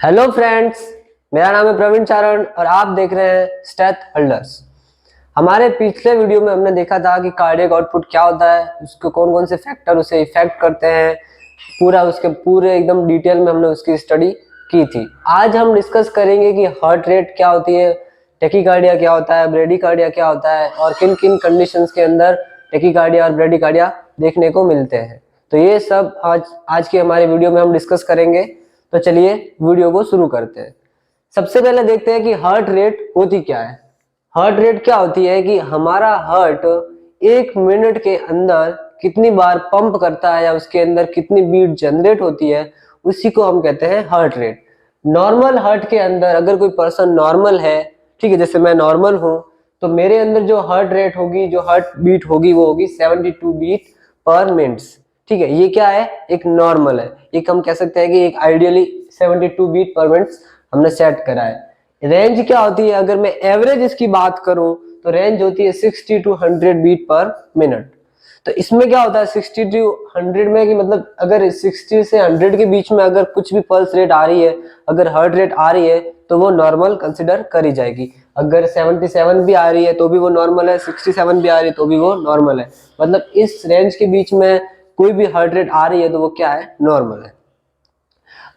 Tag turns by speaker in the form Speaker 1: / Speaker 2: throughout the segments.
Speaker 1: Hello friends, मेरा नाम है प्रवीण चारण और आप देख रहे हैं स्टेथ होल्डर्स। हमारे पिछले वीडियो में हमने देखा था कि कार्डियक आउटपुट क्या होता है, उसके कौन कौन से फैक्टर उसे इफेक्ट करते हैं, उसके पूरे एकदम डिटेल में हमने उसकी स्टडी की थी। आज हम डिस्कस करेंगे कि हार्ट रेट क्या होती है, टेकीकार्डिया क्या होता है, ब्रेडिकार्डिया क्या होता है और किन किन कंडीशंस के अंदर टेकीकार्डिया और ब्रेडिकार्डिया देखने को मिलते हैं। तो ये सब आज के हमारे वीडियो में हम डिस्कस करेंगे। तो चलिए वीडियो को शुरू करते हैं। सबसे पहले देखते हैं कि हार्ट रेट होती क्या है। हार्ट रेट क्या होती है कि हमारा हार्ट 1 मिनट के अंदर कितनी बार पंप करता है या उसके अंदर कितनी बीट जनरेट होती है, उसी को हम कहते हैं हार्ट रेट। नॉर्मल हार्ट के अंदर अगर कोई पर्सन नॉर्मल है, ठीक है, जैसे मैं नॉर्मल हूं, तो मेरे अंदर जो हार्ट रेट होगी, जो हार्ट बीट होगी, वो होगी 72 बीट पर मिनट्स। ठीक है, ये क्या है, एक नॉर्मल है। एक हम कह सकते हैं कि एक आइडियली 72 बीट पर मिनट हमने सेट करा है। रेंज क्या होती है, अगर मैं एवरेज इसकी बात करूं तो रेंज होती है 60 टू 100 बीट पर मिनट। तो इसमें क्या होता है 60 टू 100 में, कि मतलब अगर 60 से 100 के बीच में अगर कुछ भी पल्स रेट आ रही है, अगर हार्ट रेट आ रही है, तो वो नॉर्मल कंसिडर करी जाएगी। अगर 77 भी आ रही है तो भी वो नॉर्मल है, 67 भी आ रही है तो भी वो नॉर्मल है। मतलब इस रेंज के बीच में कोई भी हार्ट रेट आ रही है तो वो क्या है, नॉर्मल है।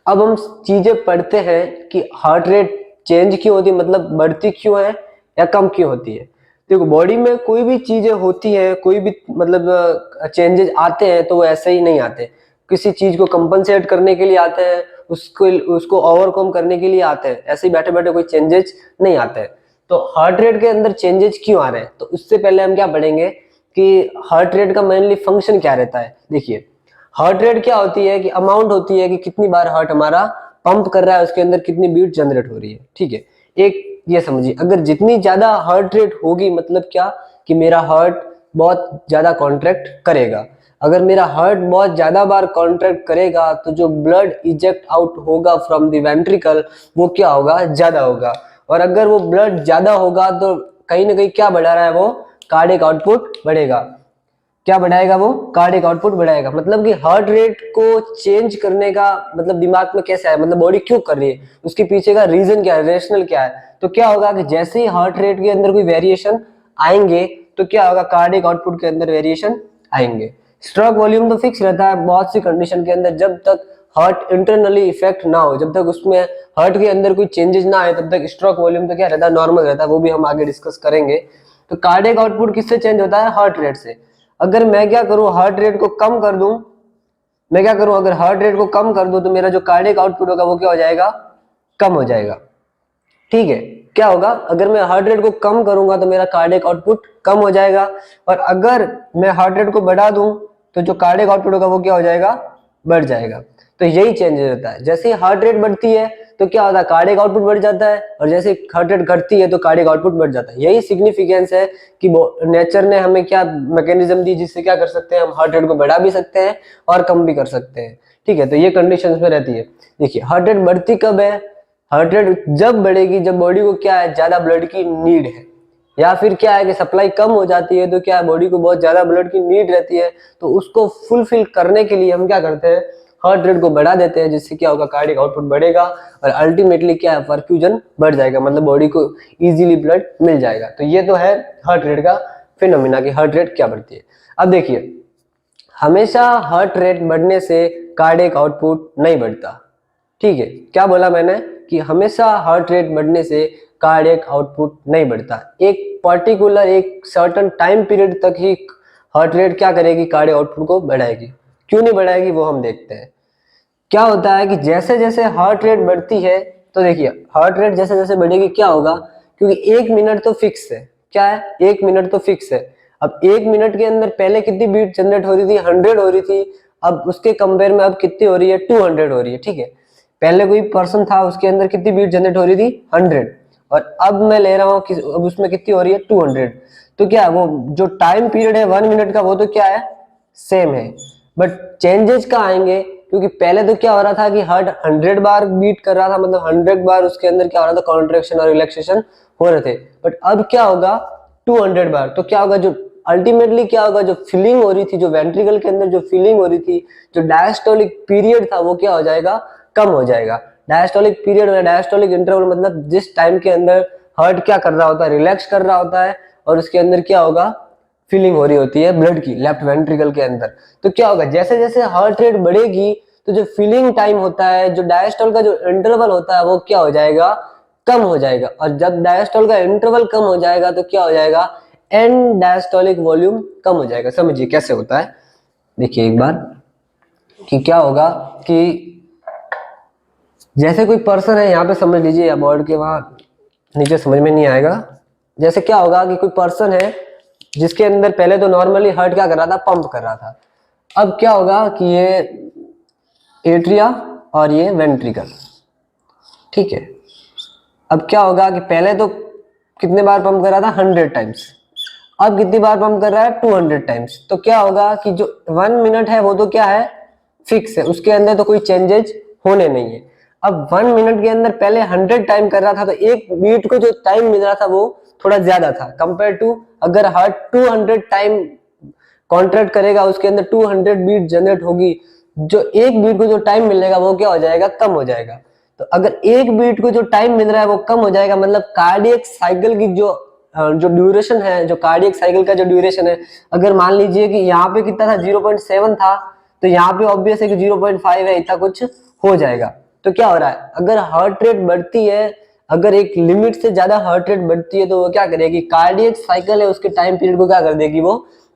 Speaker 1: अब हम चीजें पढ़ते हैं कि हार्ट रेट चेंज क्यों होती है, मतलब बढ़ती क्यों है या कम क्यों होती है। देखो, बॉडी में कोई भी चीजें होती है, कोई भी मतलब चेंजेस आते हैं तो वो ऐसे ही नहीं आते। किसी चीज को कंपनसेट करने के लिए आते हैं, उसको ओवरकम करने के लिए आते हैं। ऐसे ही बैठे बैठे कोई चेंजेस नहीं आते हैं। तो हार्ट रेट के अंदर चेंजेस क्यों आ रहे हैं, तो उससे पहले हम क्या पढ़ेंगे कि हार्ट रेट का मेनली फंक्शन क्या रहता है। देखिए, हार्ट रेट क्या होती है कि अमाउंट होती है कि कितनी बार हार्ट हमारा पंप कर रहा है, उसके अंदर कितनी बीट जनरेट हो रही है। ठीक है, एक ये समझिए, अगर जितनी ज्यादा हार्ट रेट होगी, मतलब क्या, कि मेरा हार्ट बहुत ज्यादा कॉन्ट्रैक्ट करेगा। अगर मेरा हार्ट बहुत ज्यादा बार कॉन्ट्रैक्ट करेगा तो जो ब्लड इजेक्ट आउट होगा फ्रॉम द वेंट्रिकल, वो क्या होगा, ज्यादा होगा। और अगर वो ब्लड ज्यादा होगा तो कहीं ना कहीं क्या बढ़ा रहा है, वो कार्डियक आउटपुट बढ़ेगा। क्या बढ़ाएगा, वो कार्डियक आउटपुट बढ़ाएगा। मतलब कि हार्ट रेट को चेंज करने का मतलब दिमाग में कैसे आया, मतलब बॉडी क्यों कर रही है, उसके पीछे का रीजन क्या है, रेशनल क्या है। तो क्या होगा कि जैसे ही हार्ट रेट के अंदर कोई वेरिएशन आएंगे तो क्या होगा, कार्डियक आउटपुट के अंदर वेरिएशन आएंगे। स्ट्रोक वॉल्यूम तो फिक्स रहता है बहुत सी कंडीशन के अंदर, जब तक हार्ट इंटरनली इफेक्ट ना हो, जब तक उसमें हार्ट के अंदर कोई चेंजेस ना आए, तब तक स्ट्रोक वॉल्यूम तो क्या रहता है, नॉर्मल रहता है। वो भी हम आगे डिस्कस करेंगे। तो कार्डियक आउटपुट किससे चेंज होता है, हार्ट रेट से। अगर मैं क्या करूं, हार्ट रेट को कम कर दूं, मैं क्या करूं, अगर हार्ट रेट को कम कर दूं तो मेरा जो कार्डियक आउटपुट होगा वो क्या हो जाएगा, कम हो जाएगा। ठीक है, क्या होगा, अगर मैं हार्ट रेट को कम करूंगा तो मेरा कार्डियक आउटपुट कम हो जाएगा। और अगर मैं हार्ट रेट को बढ़ा दूं तो जो कार्डियक आउटपुट होगा वो क्या हो जाएगा, बढ़ जाएगा। तो यही चेंज रहता है, जैसे ही हार्ट रेट बढ़ती है तो क्या होता है, कार्डियक आउटपुट बढ़ जाता है, और जैसे हार्ट रेट घटती है तो कार्डियक आउटपुट बढ़ जाता है। यही सिग्निफिकेंस है कि नेचर ने हमें क्या मैकेनिज्म दी, जिससे क्या कर सकते हैं, हम हार्ट रेट को बढ़ा भी सकते हैं और कम भी कर सकते हैं। ठीक है, तो ये कंडीशंस में रहती है। देखिए, हार्ट रेट बढ़ती कब है, हार्ट रेट जब बढ़ेगी जब बॉडी को क्या है, ज्यादा ब्लड की नीड है, या फिर क्या है कि सप्लाई कम हो जाती है, तो क्या है, बॉडी को बहुत ज्यादा ब्लड की नीड रहती है। तो उसको फुलफिल करने के लिए हम क्या करते हैं, हार्ट रेट को बढ़ा देते हैं, जिससे क्या होगा, कार्डियक आउटपुट बढ़ेगा और अल्टीमेटली क्या है, परफ्यूजन बढ़ जाएगा, मतलब बॉडी को इजीली ब्लड मिल जाएगा। तो ये तो है हार्ट रेट का फिनोमिना कि हार्ट रेट क्या बढ़ती है। अब देखिए, हमेशा हार्ट रेट बढ़ने से कार्डियक आउटपुट नहीं बढ़ता। ठीक है, क्या बोला मैंने, कि हमेशा हार्ट रेट बढ़ने से कार्डियक आउटपुट नहीं बढ़ता। एक पर्टिकुलर, एक सर्टेन टाइम पीरियड तक ही हार्ट रेट क्या करेगी, कार्डियक आउटपुट को बढ़ाएगी। क्यों नहीं बढ़ाएगी वो हम देखते हैं। क्या होता है कि जैसे जैसे हार्ट रेट बढ़ती है, तो देखिए हार्ट रेट जैसे जैसे बढ़ेगी क्या होगा, क्योंकि 1 मिनट तो फिक्स है। क्या है, 1 मिनट तो फिक्स है। अब 1 मिनट के अंदर पहले कितनी बीट जनरेट हो रही थी, 100 हो रही थी। अब उसके कंपेयर में अब कितनी हो रही है, 200 हो रही है। ठीक है, पहले कोई पर्सन था, उसके अंदर कितनी बीट जनरेट हो रही थी, 100, और अब मैं ले रहा हूँ अब उसमें कितनी हो रही है, 200। तो क्या वो जो टाइम पीरियड है 1 मिनट का, वो तो क्या है, सेम है। बट चेंजेस कहाँ आएंगे, क्योंकि पहले तो क्या हो रहा था कि हार्ट 100 बार बीट कर रहा था, मतलब 100 बार उसके अंदर क्या हो रहा था, कॉन्ट्रैक्शन और रिलैक्सेशन हो रहे थे। बट अब क्या होगा, 200 बार। तो क्या होगा, जो अल्टीमेटली क्या होगा, जो फीलिंग हो रही थी, जो वेंट्रिकल के अंदर जो फीलिंग हो रही थी, जो डायस्टोलिक पीरियड था, वो क्या हो जाएगा, कम हो जाएगा। डायस्टोलिक पीरियड में, डायस्टोलिक इंटरवल मतलब जिस टाइम के अंदर हार्ट क्या कर रहा होता है, रिलैक्स कर रहा होता है और उसके अंदर क्या होगा, फीलिंग हो रही होती है ब्लड की लेफ्ट वेंट्रिकल के अंदर। तो क्या होगा, जैसे जैसे हार्ट रेट बढ़ेगी तो जो फीलिंग टाइम होता है, जो डायस्टोल का जो इंटरवल होता है वो क्या हो जाएगा, कम हो जाएगा। और जब डायस्टोल का इंटरवल कम हो जाएगा तो क्या हो जाएगा, एंड डायस्टोलिक वॉल्यूम कम हो जाएगा। समझिए कैसे होता है, देखिए एक बार कि क्या होगा कि जैसे कोई पर्सन है, यहाँ पे समझ लीजिए, या बोर्ड के वहां नीचे समझ में नहीं आएगा। जैसे क्या होगा कि कोई पर्सन है जिसके अंदर पहले तो नॉर्मली हार्ट क्या कर रहा था, पंप कर रहा था। अब क्या होगा कि ये एट्रिया और ये वेंट्रिकल, ठीक है। अब क्या होगा कि पहले तो कितने बार पंप कर रहा था, 100 टाइम्स। अब कितनी बार पंप कर रहा है, 200 टाइम्स। तो क्या होगा कि जो 1 मिनट है वो तो क्या है, फिक्स है, उसके अंदर तो कोई चेंजेस होने नहीं है। अब 1 मिनट के अंदर पहले 100 टाइम कर रहा था तो एक बीट को जो टाइम मिल रहा था वो थोड़ा ज्यादा था कंपेयर टू अगर हार्ट 200 टाइम कॉन्ट्रैक्ट करेगा, उसके अंदर 200 बीट जनरेट होगी, जो एक बीट को जो टाइम मिलेगा वो क्या हो जाएगा, कम हो जाएगा। तो अगर एक बीट को जो टाइम मिल रहा है वो कम हो जाएगा, मतलब कार्डियक साइकिल की जो ड्यूरेशन है, जो कार्डियक साइकिल का जो ड्यूरेशन है, अगर मान लीजिए कि यहाँ पे कितना था, 0.7 था, तो यहाँ पे ऑब्वियस है कि 0.5 है, इतना कुछ हो जाएगा। तो क्या हो रहा है, अगर हार्ट रेट बढ़ती है, अगर एक लिमिट से ज्यादा हार्ट रेट बढ़ती है तो वो क्या करेगी, कार्डियक साइकिल है उसके टाइम पीरियड को क्या कर देगी, वो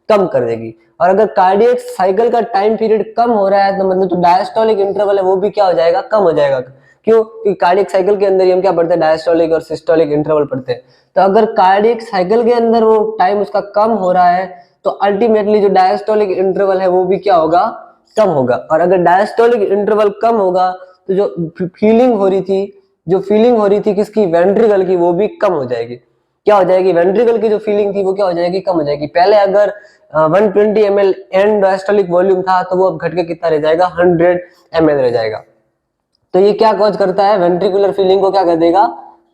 Speaker 1: कम कर देगी। और अगर कार्डियक साइकिल का टाइम पीरियड कम हो रहा है तो मतलब जो डायस्टोलिक इंटरवल है वो भी क्या हो जाएगा, कम हो जाएगा। क्यों, क्योंकि कार्डियक साइकिल के अंदर ही हम क्या पढ़ते हैं, डायस्टोलिक और सिस्टोलिक इंटरवल पढ़ते हैं। तो अगर कार्डियक साइकिल के अंदर वो टाइम उसका कम हो रहा है तो अल्टीमेटली जो डायस्टोलिक इंटरवल है वो भी क्या होगा, कम होगा। और अगर डायस्टोलिक इंटरवल कम होगा तो जो फीलिंग हो रही थी, जो फीलिंग हो रही थी किसकी, वेंट्रिकल की, वो भी कम हो जाएगी। क्या हो जाएगी, वेंट्रिकल की जो फीलिंग थी वो क्या हो जाएगी, कम हो जाएगी। पहले अगर 120 ml एंड डायस्टोलिक वॉल्यूम था तो वो अब घट के कितना रह जाएगा, 100 ml रह जाएगा। तो ये क्या कॉज करता है, वेंट्रिकुलर फीलिंग को क्या कर देगा,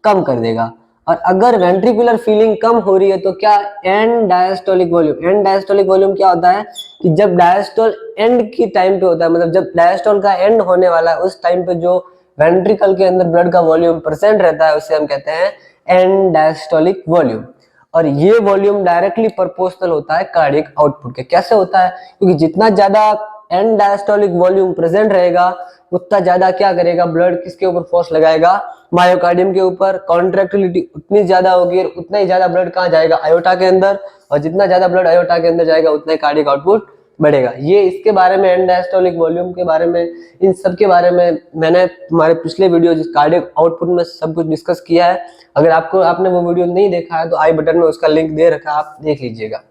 Speaker 1: कम कर देगा। और अगर वेंट्रिकुलर फीलिंग कम हो रही है तो क्या, and diastolic volume, and diastolic volume क्या होता है कि जब डायस्टोल एंड की टाइम पे होता है, मतलब जब डायस्टोल का एंड होने वाला है उस टाइम पे जो वेंट्रिकल के अंदर ब्लड का वॉल्यूम परसेंट रहता है उसे हम कहते हैं एंड डायस्टोलिक वॉल्यूम। और ये वॉल्यूम डायरेक्टली प्रोपोर्शनल होता है कार्डियक आउटपुट के। कैसे होता है, क्योंकि जितना ज्यादा एंड डायस्टोलिक वॉल्यूम प्रेजेंट रहेगा उतना ज्यादा क्या करेगा, ब्लड किसके ऊपर फोर्स लगाएगा, मायोकार्डियम के ऊपर। कॉन्ट्रैक्टिलिटी उतनी ज्यादा होगी और उतना ही ज्यादा ब्लड कहाँ जाएगा, आयोटा के अंदर, और जितना ज्यादा ब्लड आयोटा के अंदर जाएगा उतना ही कार्डियक आउटपुट बढ़ेगा। ये इसके बारे में, एंड डायस्टोलिक वॉल्यूम के बारे में, इन सब के बारे में मैंने हमारे पिछले वीडियो जिस कार्डियक आउटपुट में सब कुछ डिस्कस किया है। अगर आपने वो वीडियो नहीं देखा है तो आई बटन में उसका लिंक दे रखा है, आप देख लीजिएगा,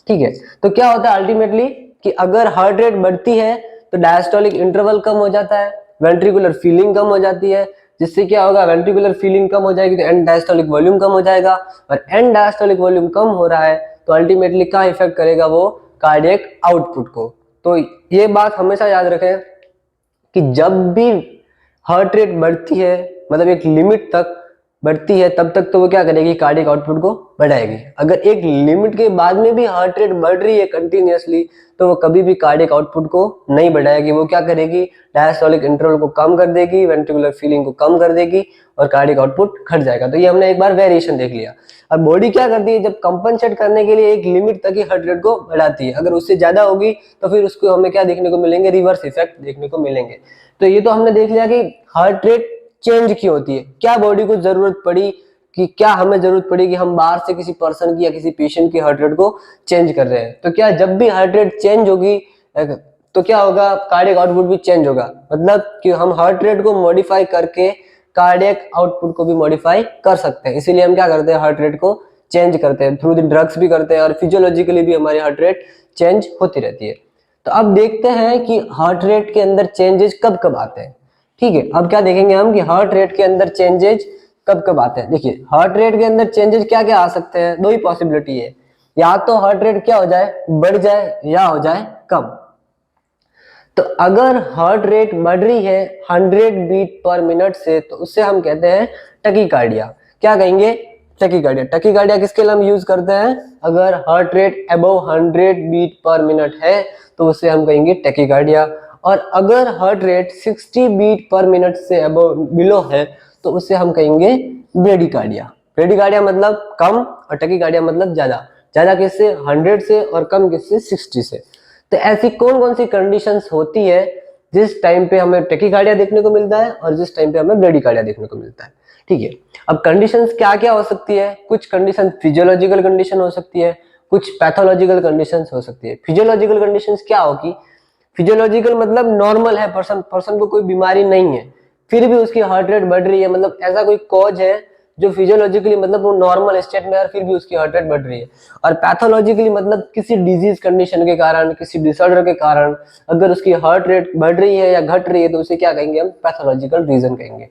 Speaker 1: ठीक है। तो क्या होता है अल्टीमेटली कि अगर हार्ट रेट बढ़ती है तो डायस्टोलिक इंटरवल कम हो जाता है, वेंट्रिकुलर फीलिंग कम हो जाती है, जिससे क्या होगा, वेंट्रिकुलर फीलिंग कम हो जाएगी तो एंड डायस्टोलिक वॉल्यूम कम हो जाएगा। और एंड डायस्टोलिक वॉल्यूम कम हो रहा है तो अल्टीमेटली क्या इफेक्ट करेगा, वो कार्डियक आउटपुट को। तो ये बात हमेशा याद रखें कि जब भी हार्ट रेट बढ़ती है, मतलब एक लिमिट तक बढ़ती है, तब तक तो वो क्या करेगी, कार्डियक आउटपुट को बढ़ाएगी। अगर एक लिमिट के बाद में भी हार्ट रेट बढ़ रही है कंटिन्यूअसली तो वो कभी भी कार्डियक आउटपुट को नहीं बढ़ाएगी। वो क्या करेगी, डायस्टोलिक इंटरवल को कम कर देगी, वेंट्रिकुलर फीलिंग को कम कर देगी और कार्डियक आउटपुट घट जाएगा। तो ये हमने एक बार वेरिएशन देख लिया। अब बॉडी क्या करती है, जब कंपनसेट करने के लिए एक लिमिट तक ही हार्ट रेट को बढ़ाती है, अगर उससे ज्यादा होगी तो फिर उसको हमें क्या देखने को मिलेंगे, रिवर्स इफेक्ट देखने को मिलेंगे। तो ये तो हमने देख लिया कि हार्ट रेट चेंज की होती है, क्या बॉडी को जरूरत पड़ी, कि क्या हमें जरूरत पड़ी कि हम बाहर से किसी पर्सन की या किसी पेशेंट की हार्ट रेट को चेंज कर रहे हैं। तो क्या जब भी हार्ट रेट चेंज होगी तो क्या होगा, कार्डियक आउटपुट भी चेंज होगा। मतलब कि हम हार्ट रेट को मॉडिफाई करके कार्डियक आउटपुट को भी मॉडिफाई कर सकते हैं। इसीलिए हम क्या करते हैं, हार्ट रेट को चेंज करते हैं, थ्रू द ड्रग्स भी करते हैं और फिजियोलॉजिकली भी हमारी हार्ट रेट चेंज होती रहती है। तो अब देखते हैं कि हार्ट रेट के अंदर चेंजेस कब कब आते हैं, ठीक है। अब क्या देखेंगे हम कि हार्ट रेट के अंदर चेंजेस कब कब आते हैं। देखिए हार्ट रेट के अंदर चेंजेस क्या क्या आ सकते हैं, दो ही पॉसिबिलिटी है, या तो हार्ट रेट क्या हो जाए, बढ़ जाए, या हो जाए कम। तो अगर हार्ट रेट बढ़ रही है 100 बीट पर मिनट से तो उससे हम कहते हैं टकीकार्डिया। क्या कहेंगे, टकीकार्डिया। टकीकार्डिया किसके लिए हम यूज करते हैं, अगर heart rate above 100 beat per minute है तो उससे हम कहेंगे टकीकार्डिया। और अगर heart rate 60 beat per minute से अबव बिलो है तो उसे हम कहेंगे ब्रेडिकार्डिया। ब्रेडिकार्डिया मतलब कम और टैकीकार्डिया मतलब ज्यादा। ज्यादा किससे? 100 से, और कम किससे? 60 से। तो ऐसी कौन कौन सी कंडीशंस होती है जिस टाइम पे हमें टैकीकार्डिया देखने को मिलता है और जिस टाइम पे हमें ब्रेडिकार्डिया देखने को मिलता है। ठीक है, अब कंडीशंस क्या क्या हो सकती है? कुछ कंडीशन फिजियोलॉजिकल कंडीशन हो सकती है, कुछ पैथोलॉजिकल कंडीशंस हो सकती है। फिजियोलॉजिकल कंडीशंस क्या होगी? फिजियोलॉजिकल मतलब नॉर्मल है, पर्सन को कोई बीमारी नहीं है, फिर भी उसकी हार्ट रेट बढ़ रही है, मतलब ऐसा कोई कॉज है जो फिजियोलॉजिकली मतलब वो नॉर्मल स्टेट में है और फिर भी उसकी हार्ट रेट बढ़ रही है। और पैथोलॉजिकली मतलब किसी डिजीज कंडीशन के कारण, किसी डिसऑर्डर के कारण अगर उसकी हार्ट रेट बढ़ रही है या घट रही है तो उसे क्या कहेंगे? हम पैथोलॉजिकल रीजन कहेंगे।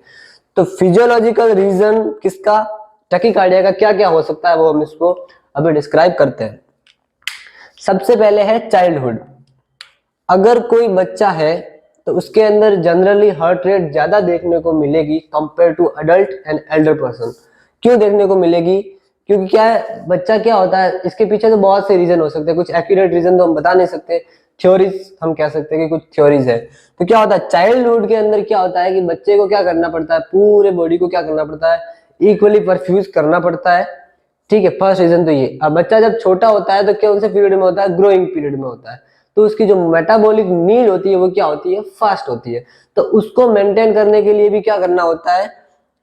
Speaker 1: तो फिजियोलॉजिकल रीजन किसका? टैकीकार्डिया का क्या क्या हो सकता है वो हम इसको अभी डिस्क्राइब करते हैं। सबसे पहले है चाइल्डहुड। अगर कोई बच्चा है तो उसके अंदर जनरली हार्ट रेट ज्यादा देखने को मिलेगी compare to adult and elder person. क्यों देखने को मिलेगी? क्योंकि क्या है, बच्चा क्या होता है, इसके पीछे तो बहुत से रीजन हो सकते हैं, कुछ एक्यूरेट रीजन तो हम बता नहीं सकते, थ्योरीज हम कह सकते हैं कि कुछ थ्योरीज है। तो क्या होता है चाइल्डहुड के अंदर, क्या होता है कि बच्चे को क्या करना पड़ता है, पूरे बॉडी को क्या करना पड़ता है, इक्वली परफ्यूज करना पड़ता है। ठीक है, फर्स्ट रीजन तो ये। अब बच्चा जब छोटा होता है तो कौन से पीरियड में होता है? ग्रोइंग पीरियड में होता है, तो उसकी जो मेटाबॉलिक नीड होती है वो क्या होती है? फास्ट होती है। तो उसको मेंटेन करने के लिए भी क्या करना होता है?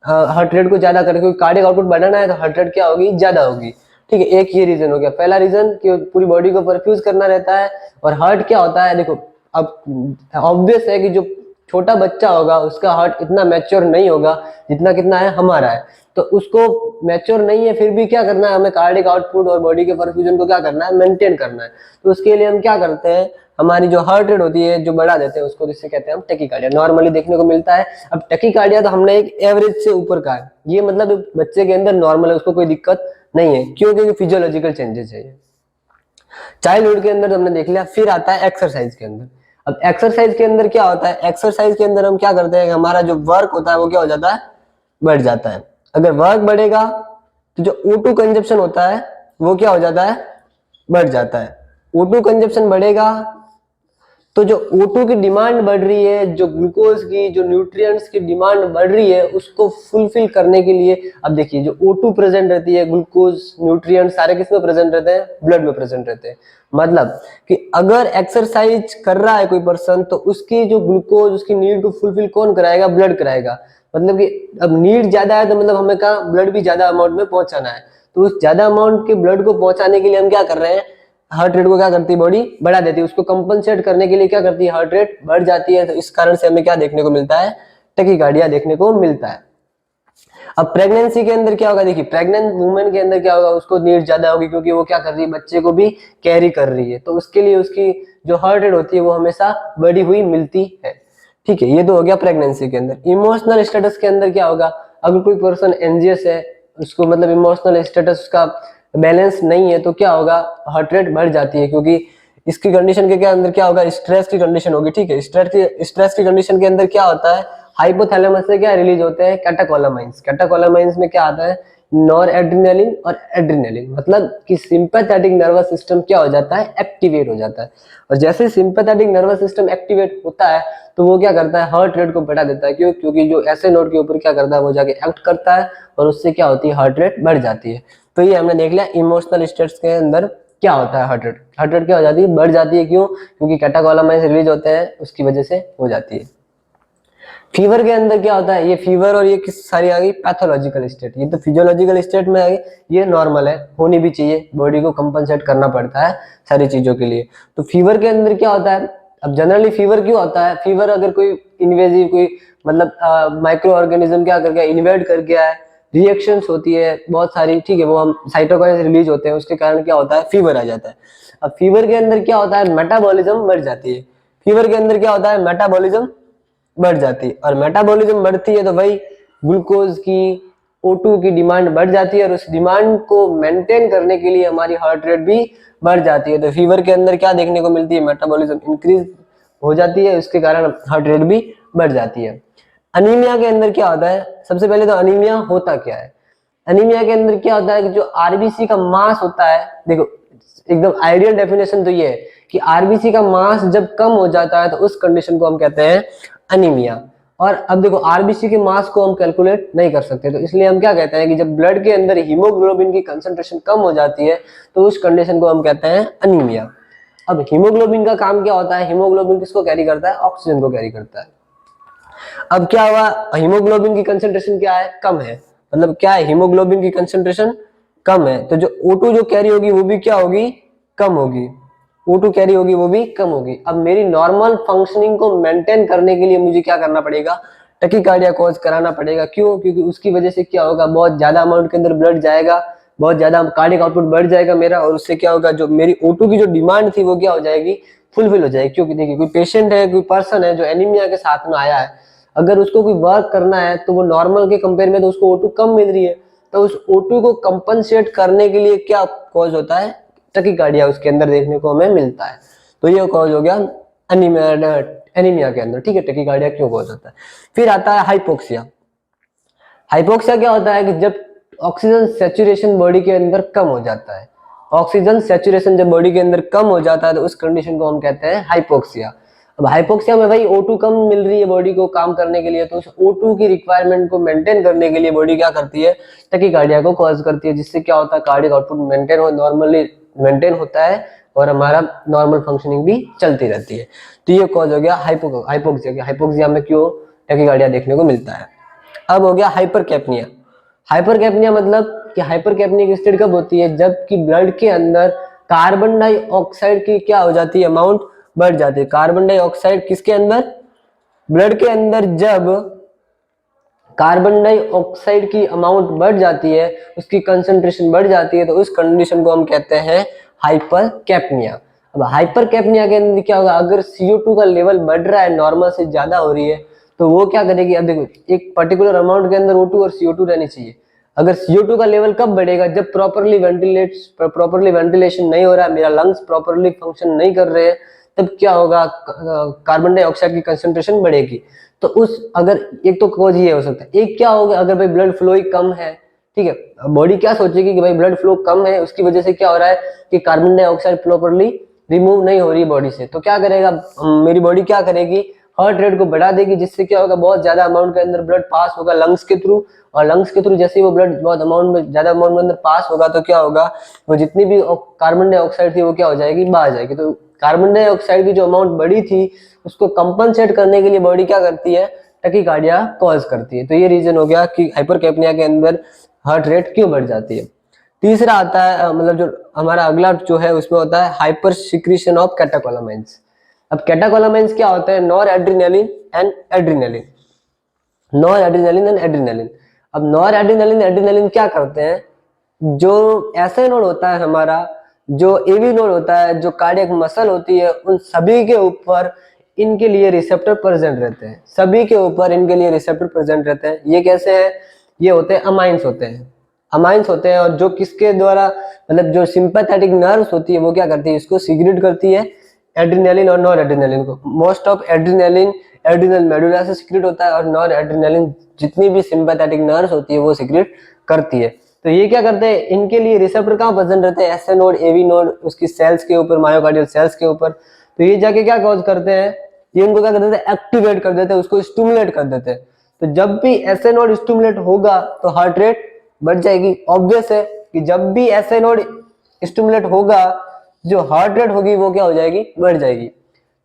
Speaker 1: हार्ट रेट को ज्यादा करके, कार्डियक आउटपुट बढ़ाना है तो हार्ट रेट क्या होगी? ज्यादा होगी। ठीक है, एक ये रीजन हो गया। पहला रीजन कि पूरी बॉडी को परफ्यूज करना रहता है। और हार्ट क्या होता है, देखो अब ऑब्वियस है कि जो छोटा बच्चा होगा उसका हार्ट इतना मैच्योर नहीं होगा जितना कितना है हमारा है, तो उसको मैच्योर नहीं है, फिर भी क्या करना है हमें? कार्डियक आउटपुट और बॉडी के परफ्यूजन को क्या करना है? मेंटेन करना है। तो उसके लिए हम क्या करते हैं, हमारी जो हार्ट रेट होती है जो बढ़ा देते हैं उसको, जिससे कहते हैं हम टैकीकार्डिया, नॉर्मली देखने को मिलता है। अब टैकीकार्डिया तो हमने एक एवरेज से ऊपर का है, ये मतलब बच्चे के अंदर नॉर्मल है, उसको कोई दिक्कत नहीं है। क्यों? क्योंकि फिजियोलॉजिकल चेंजेस है। चाइल्डहुड के अंदर हमने देख लिया। फिर आता है एक्सरसाइज के अंदर। अब एक्सरसाइज के अंदर क्या होता है? एक्सरसाइज के अंदर हम क्या करते हैं, हमारा जो वर्क होता है वो क्या हो जाता है? बढ़ जाता है। अगर वर्क बढ़ेगा तो जो O2 कंजप्शन होता है वो क्या हो जाता है? बढ़ जाता है। O2 कंजप्शन बढ़ेगा तो जो O2 की डिमांड बढ़ रही है, जो ग्लूकोज की, जो न्यूट्रिएंट्स की डिमांड बढ़ रही है, उसको फुलफिल करने के लिए, अब देखिए जो O2 प्रेजेंट रहती है, ग्लूकोज, न्यूट्रिएंट्स सारे किसमें प्रेजेंट रहते हैं? ब्लड में प्रेजेंट रहते हैं। मतलब कि अगर एक्सरसाइज कर रहा है कोई पर्सन तो उसकी जो ग्लूकोज, उसकी नीड को फुलफिल कौन कराएगा? ब्लड कराएगा। मतलब कि अब नीड ज्यादा है तो मतलब हमें कहा ब्लड भी ज्यादा अमाउंट में पहुंचाना है, तो उस ज्यादा अमाउंट के ब्लड को पहुंचाने के लिए हम क्या कर रहे हैं? हार्ट रेट को क्या करती है? बॉडी बढ़ा देती है। उसको कंपनसेट करने के लिए क्या करती है? हार्ट रेट बढ़ जाती है। तो इस कारण से हमें क्या देखने को मिलता है? टैकीकार्डिया देखने को मिलता है। अब प्रेगनेंसी के अंदर क्या होगा? देखिए प्रेग्नेंट वुमेन के अंदर क्या होगा? उसको नीड ज्यादा होगी क्योंकि वो क्या कर रही है? बच्चे को भी कैरी कर रही है, तो उसके लिए उसकी जो हार्ट रेट होती है वो हमेशा बढ़ी हुई मिलती है। ठीक है, ये तो हो गया प्रेगनेंसी के अंदर। इमोशनल स्टेटस के अंदर क्या होगा? अगर कोई पर्सन एंजियस है, उसको मतलब इमोशनल स्टेटस उसका बैलेंस नहीं है, तो क्या होगा? हार्ट रेट बढ़ जाती है, क्योंकि इसकी कंडीशन के अंदर क्या होगा? स्ट्रेस की कंडीशन होगी। ठीक है, स्ट्रेस की कंडीशन के अंदर क्या होता है? हाइपोथैलेमस से क्या रिलीज होते हैं? कैटेकोलामाइंस। कैटेकोलामाइंस में क्या आता है? नॉर एड्रिनलिन और एड्रिनलिन, मतलब कि सिंपैथेटिक नर्वस सिस्टम क्या हो जाता है? एक्टिवेट हो जाता है। और जैसे सिंपैथेटिक नर्वस सिस्टम एक्टिवेट होता है तो वो क्या करता है? हार्ट रेट को बढ़ा देता है। क्यों? क्योंकि जो ऐसे नोड के ऊपर क्या करता है? वो जाके एक्ट करता है और उससे क्या होती है? हार्ट रेट बढ़ जाती है। तो ये हमने देख लिया इमोशनल स्टेट्स के अंदर क्या होता है? Heart rate. हार्ट रेट क्या हो जाती है? बढ़ जाती है। क्यों? क्योंकि कैटेकोलामाइंस रिलीज होते हैं, उसकी वजह से हो जाती है। फीवर के अंदर क्या होता है? ये फीवर और ये किस सारी आ गई? Pathological state. ये तो फिजियोलॉजिकल स्टेट में आ गई, ये नॉर्मल है, होनी भी चाहिए, बॉडी को कंपनसेट करना पड़ता है सारी चीजों के लिए। तो फीवर के अंदर क्या होता है? अब जनरली फीवर क्यों होता है? फीवर अगर कोई इन्वेजिव, कोई मतलब माइक्रो ऑर्गेनिज्म क्या कर गया? इन्वेड कर गया है, रिएक्शंस होती है बहुत सारी। ठीक है, वो हम साइटोकाइन्स रिलीज होते हैं, उसके कारण क्या होता है? फीवर आ जाता है। अब फीवर के अंदर क्या होता है? मेटाबॉलिज्म बढ़ जाती है। फीवर के अंदर क्या होता है? मेटाबॉलिज्म बढ़ जाती है, और मेटाबॉलिज्म बढ़ती है तो भाई ग्लूकोज की, O2 की डिमांड बढ़ जाती है, और उस डिमांड को मेंटेन करने के लिए हमारी हार्ट रेट भी बढ़ जाती है। तो फीवर के अंदर क्या देखने को मिलती है? मेटाबॉलिज्म इंक्रीज हो जाती है, उसके कारण हार्ट रेट भी बढ़ जाती है। अनीमिया के अंदर क्या होता है? सबसे पहले तो अनीमिया होता क्या है? अनीमिया के अंदर क्या होता है कि जो आरबीसी का मास होता है, देखो एकदम आइडियल डेफिनेशन तो ये है कि आरबीसी का मास जब कम हो जाता है तो उस कंडीशन को हम कहते हैं अनीमिया। और अब देखो आरबीसी के मास को हम कैलकुलेट नहीं कर सकते, तो इसलिए हम क्या कहते हैं कि जब ब्लड के अंदर हीमोग्लोबिन की कंसंट्रेशन कम हो जाती है तो उस कंडीशन को हम कहते हैं अनीमिया। अब हीमोग्लोबिन का काम क्या होता है, हीमोग्लोबिन किसको कैरी करता है, ऑक्सीजन को कैरी करता है। अब क्या हुआ, हीमोग्लोबिन की कंसंट्रेशन क्या है, कम है, मतलब क्या है, हीमोग्लोबिन की कंसंट्रेशन कम है, तो जो O2 जो कैरी होगी वो भी क्या होगी, कम होगी, O2 कैरी होगी वो भी कम होगी। अब मेरी नॉर्मल फंक्शनिंग को मेंटेन करने के लिए मुझे क्या करना पड़ेगा, टकीकार्डिया कॉज कराना पड़ेगा। क्यों, क्योंकि उसकी वजह से क्या होगा, बहुत ज्यादा अमाउंट के अंदर ब्लड जाएगा, बहुत ज्यादा कार्डियक आउटपुट बढ़ जाएगा मेरा, और उससे क्या होगा, जो मेरी O2 की जो डिमांड थी वो क्या हो जाएगी, फुलफिल हो जाएगी। क्योंकि देखिए कोई पेशेंट है, कोई पर्सन है जो एनीमिया के साथ में आया है, अगर उसको कोई वर्क करना है तो वो नॉर्मल के कंपेयर में तो उसको O2 कम मिल रही है, तो उस O2 को कंपनसेट करने के लिए क्या कॉज होता है, टकीकार्डिया उसके अंदर देखने को हमें मिलता है। तो ये कॉज हो गया एनीमिया के अंदर, ठीक है, टकीकार्डिया क्यों कॉज होता है। फिर आता है हाइपोक्सिया। हाइपोक्सिया क्या होता है कि जब ऑक्सीजन सैचुरेशन बॉडी के अंदर कम हो जाता है, ऑक्सीजन सैचुरेशन जब बॉडी के अंदर कम हो जाता है तो उस कंडीशन को हम कहते हैं हाइपोक्सिया। अब हाइपोक्सिया में भाई O2 कम मिल रही है बॉडी को काम करने के लिए, तो उस O2 की रिक्वायरमेंट को मेंटेन करने के लिए बॉडी क्या करती है, टकीकार्डिया को कॉज करती है, जिससे क्या होता है, कार्डियक आउटपुट मेंटेन हो, नॉर्मली मेंटेन होता है और हमारा नॉर्मल फंक्शनिंग भी चलती रहती है। तो ये कॉज हो गया हाइपोक्सिया। हाइपोक्सिया में क्यों टकीकार्डिया देखने को मिलता है। अब हो गया हाइपरकैप्निया। हाइपरकैप्निया मतलब कि हाइपरकैप्निया की स्टेट कब होती है, जबकि ब्लड के अंदर कार्बन डाइऑक्साइड की क्या हो जाती है, अमाउंट बढ़ जाती है। कार्बन डाइऑक्साइड किसके अंदर, ब्लड के अंदर जब कार्बन डाइऑक्साइड की अमाउंट बढ़ जाती है, उसकी कंसंट्रेशन बढ़ जाती है, तो उस कंडीशन को हम कहते हैं हाइपरकैप्निया। अब हाइपरकैप्निया के अंदर क्या होगा, अगर CO2 का लेवल बढ़ रहा है, नॉर्मल से ज्यादा हो रही है, तो वो क्या करेगी, अब देखो एक पर्टिकुलर अमाउंट के अंदर O2 और CO2 रहनी चाहिए। अगर CO2 का लेवल कब बढ़ेगा, जब प्रॉपरली वेंटिलेशन नहीं हो रहा है, मेरा लंग्स प्रॉपरली फंक्शन नहीं कर रहे हैं, तब क्या होगा, कार्बन डाइऑक्साइड की कंसंट्रेशन बढ़ेगी। तो उस अगर एक तो कॉज ये हो सकता है, एक क्या होगा, अगर भाई ब्लड फ्लो ही कम है, ठीक है, बॉडी क्या सोचेगी कि भाई ब्लड फ्लो कम है, उसकी वजह से क्या हो रहा है कि कार्बन डाइऑक्साइड प्रॉपरली रिमूव नहीं हो रही बॉडी से, तो क्या करेगा, मेरी बॉडी क्या करेगी, हार्ट रेट को बढ़ा देगी, जिससे क्या होगा, बहुत ज्यादा अमाउंट के अंदर ब्लड पास होगा लंग्स के थ्रू, और लंग्स के थ्रू जैसे ही वो ब्लड बहुत अमाउंट में ज्यादा अमाउंट में अंदर पास होगा, तो क्या होगा, वो जितनी भी कार्बन डाइऑक्साइड थी वो क्या हो जाएगी, बाहर जाएगी। तो कार्बन डाइऑक्साइड की जो अमाउंट बढ़ी थी उसको कंपनसेट करने के लिए बॉडी क्या करती है, टकीकार्डिया कॉज करती है। तो ये रीजन हो गया कि हाइपरकैप्निया के अंदर हार्ट रेट क्यों बढ़ जाती है। तीसरा आता है, मतलब जो हमारा अगला जो है उसमें होता है हाइपर सिक्रीशन ऑफ कैटेकोलामाइन्स। अब कैटेकोलामाइन्स क्या होता है, nor adrenaline and adrenaline, nor adrenaline and adrenaline. अब नॉर एड्रिनलिन एड्रिनलिन क्या करते हैं, जो ऐसा नोड होता है हमारा, जो एवी नोड होता है, जो कार्डियक मसल होती है, उन सभी के ऊपर इनके लिए रिसेप्टर प्रेजेंट रहते हैं, सभी के ऊपर इनके लिए रिसेप्टर प्रेजेंट रहते हैं। ये कैसे हैं, ये होते हैं अमाइंस होते हैं, अमाइंस होते हैं, और जो किसके द्वारा, मतलब जो सिंपैथेटिक नर्व्स होती है वो क्या करती है, इसको सिक्रेट करती है, एड्रिनलिन और नॉर एड्रिनलिन को। Most of adrenaline adrenal medulla से सिक्रेट होता है, और नॉर एड्रिनलिन जितनी भी सिंपैथेटिक नर्व्स होती है वो सिक्रेट करती है। तो ये क्या करते हैं, इनके लिए रिसेप्टर कहाँ प्रेजेंट रहते हैं, एसए नोड, एवी नोड, उसकी सेल्स के ऊपर, मायोकार्डियल सेल्स के ऊपर। तो ये जाके क्या कॉज करते हैं, ये इनको क्या कर देते हैं, एक्टिवेट कर देते हैं, उसको स्टिमुलेट कर देते हैं। तो जब भी एसए नोड स्टिमुलेट होगा तो हार्ट रेट बढ़ जाएगी। ऑब्वियस है कि जब भी एसए नोड स्टिमुलेट होगा, जो हार्ट रेट होगी वो क्या हो जाएगी, बढ़ जाएगी।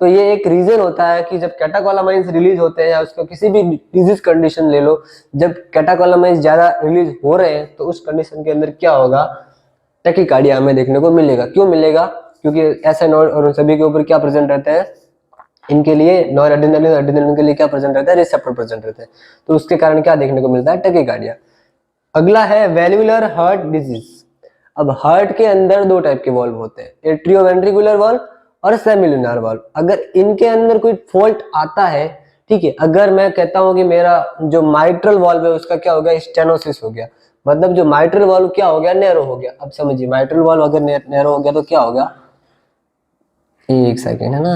Speaker 1: तो ये एक रीजन होता है कि जब कैटेकोलामाइन्स रिलीज होते हैं, या उसको किसी भी डिजीज कंडीशन ले लो, जब कैटेकोलामाइन्स ज्यादा रिलीज हो रहे हैं तो उस कंडीशन के अंदर क्या होगा, टकीकार्डिया हमें देखने को मिलेगा। क्यों मिलेगा, क्योंकि एसए नोड और उन सभी के ऊपर क्या प्रेजेंट रहते हैं, इनके लिए नॉर एड्रिनलिन और एड्रिनलिन के लिए क्या प्रेजेंट रहता है, रिसेप्टर प्रेजेंट रहते हैं। तो उसके कारण क्या देखने को मिलता है, टकीकार्डिया। अगला है वेल्वुलर हार्ट डिजीज। अब हार्ट के अंदर दो टाइप के वॉल्व होते हैं, एट्रियोवेंट्रिकुलर वॉल्व और सेमिलुनर वॉल्व। अगर इनके अंदर कोई फॉल्ट आता है, ठीक है, अगर मैं कहता हूं कि मेरा जो माइट्रल वॉल्व है उसका क्या हो गया, स्टेनोसिस हो गया, मतलब जो माइट्रल वॉल्व क्या हो गया, नैरो हो गया। अब समझिए, माइट्रल वॉल्व अगर नैरो हो गया तो क्या होगा, एक सेकेंड है ना,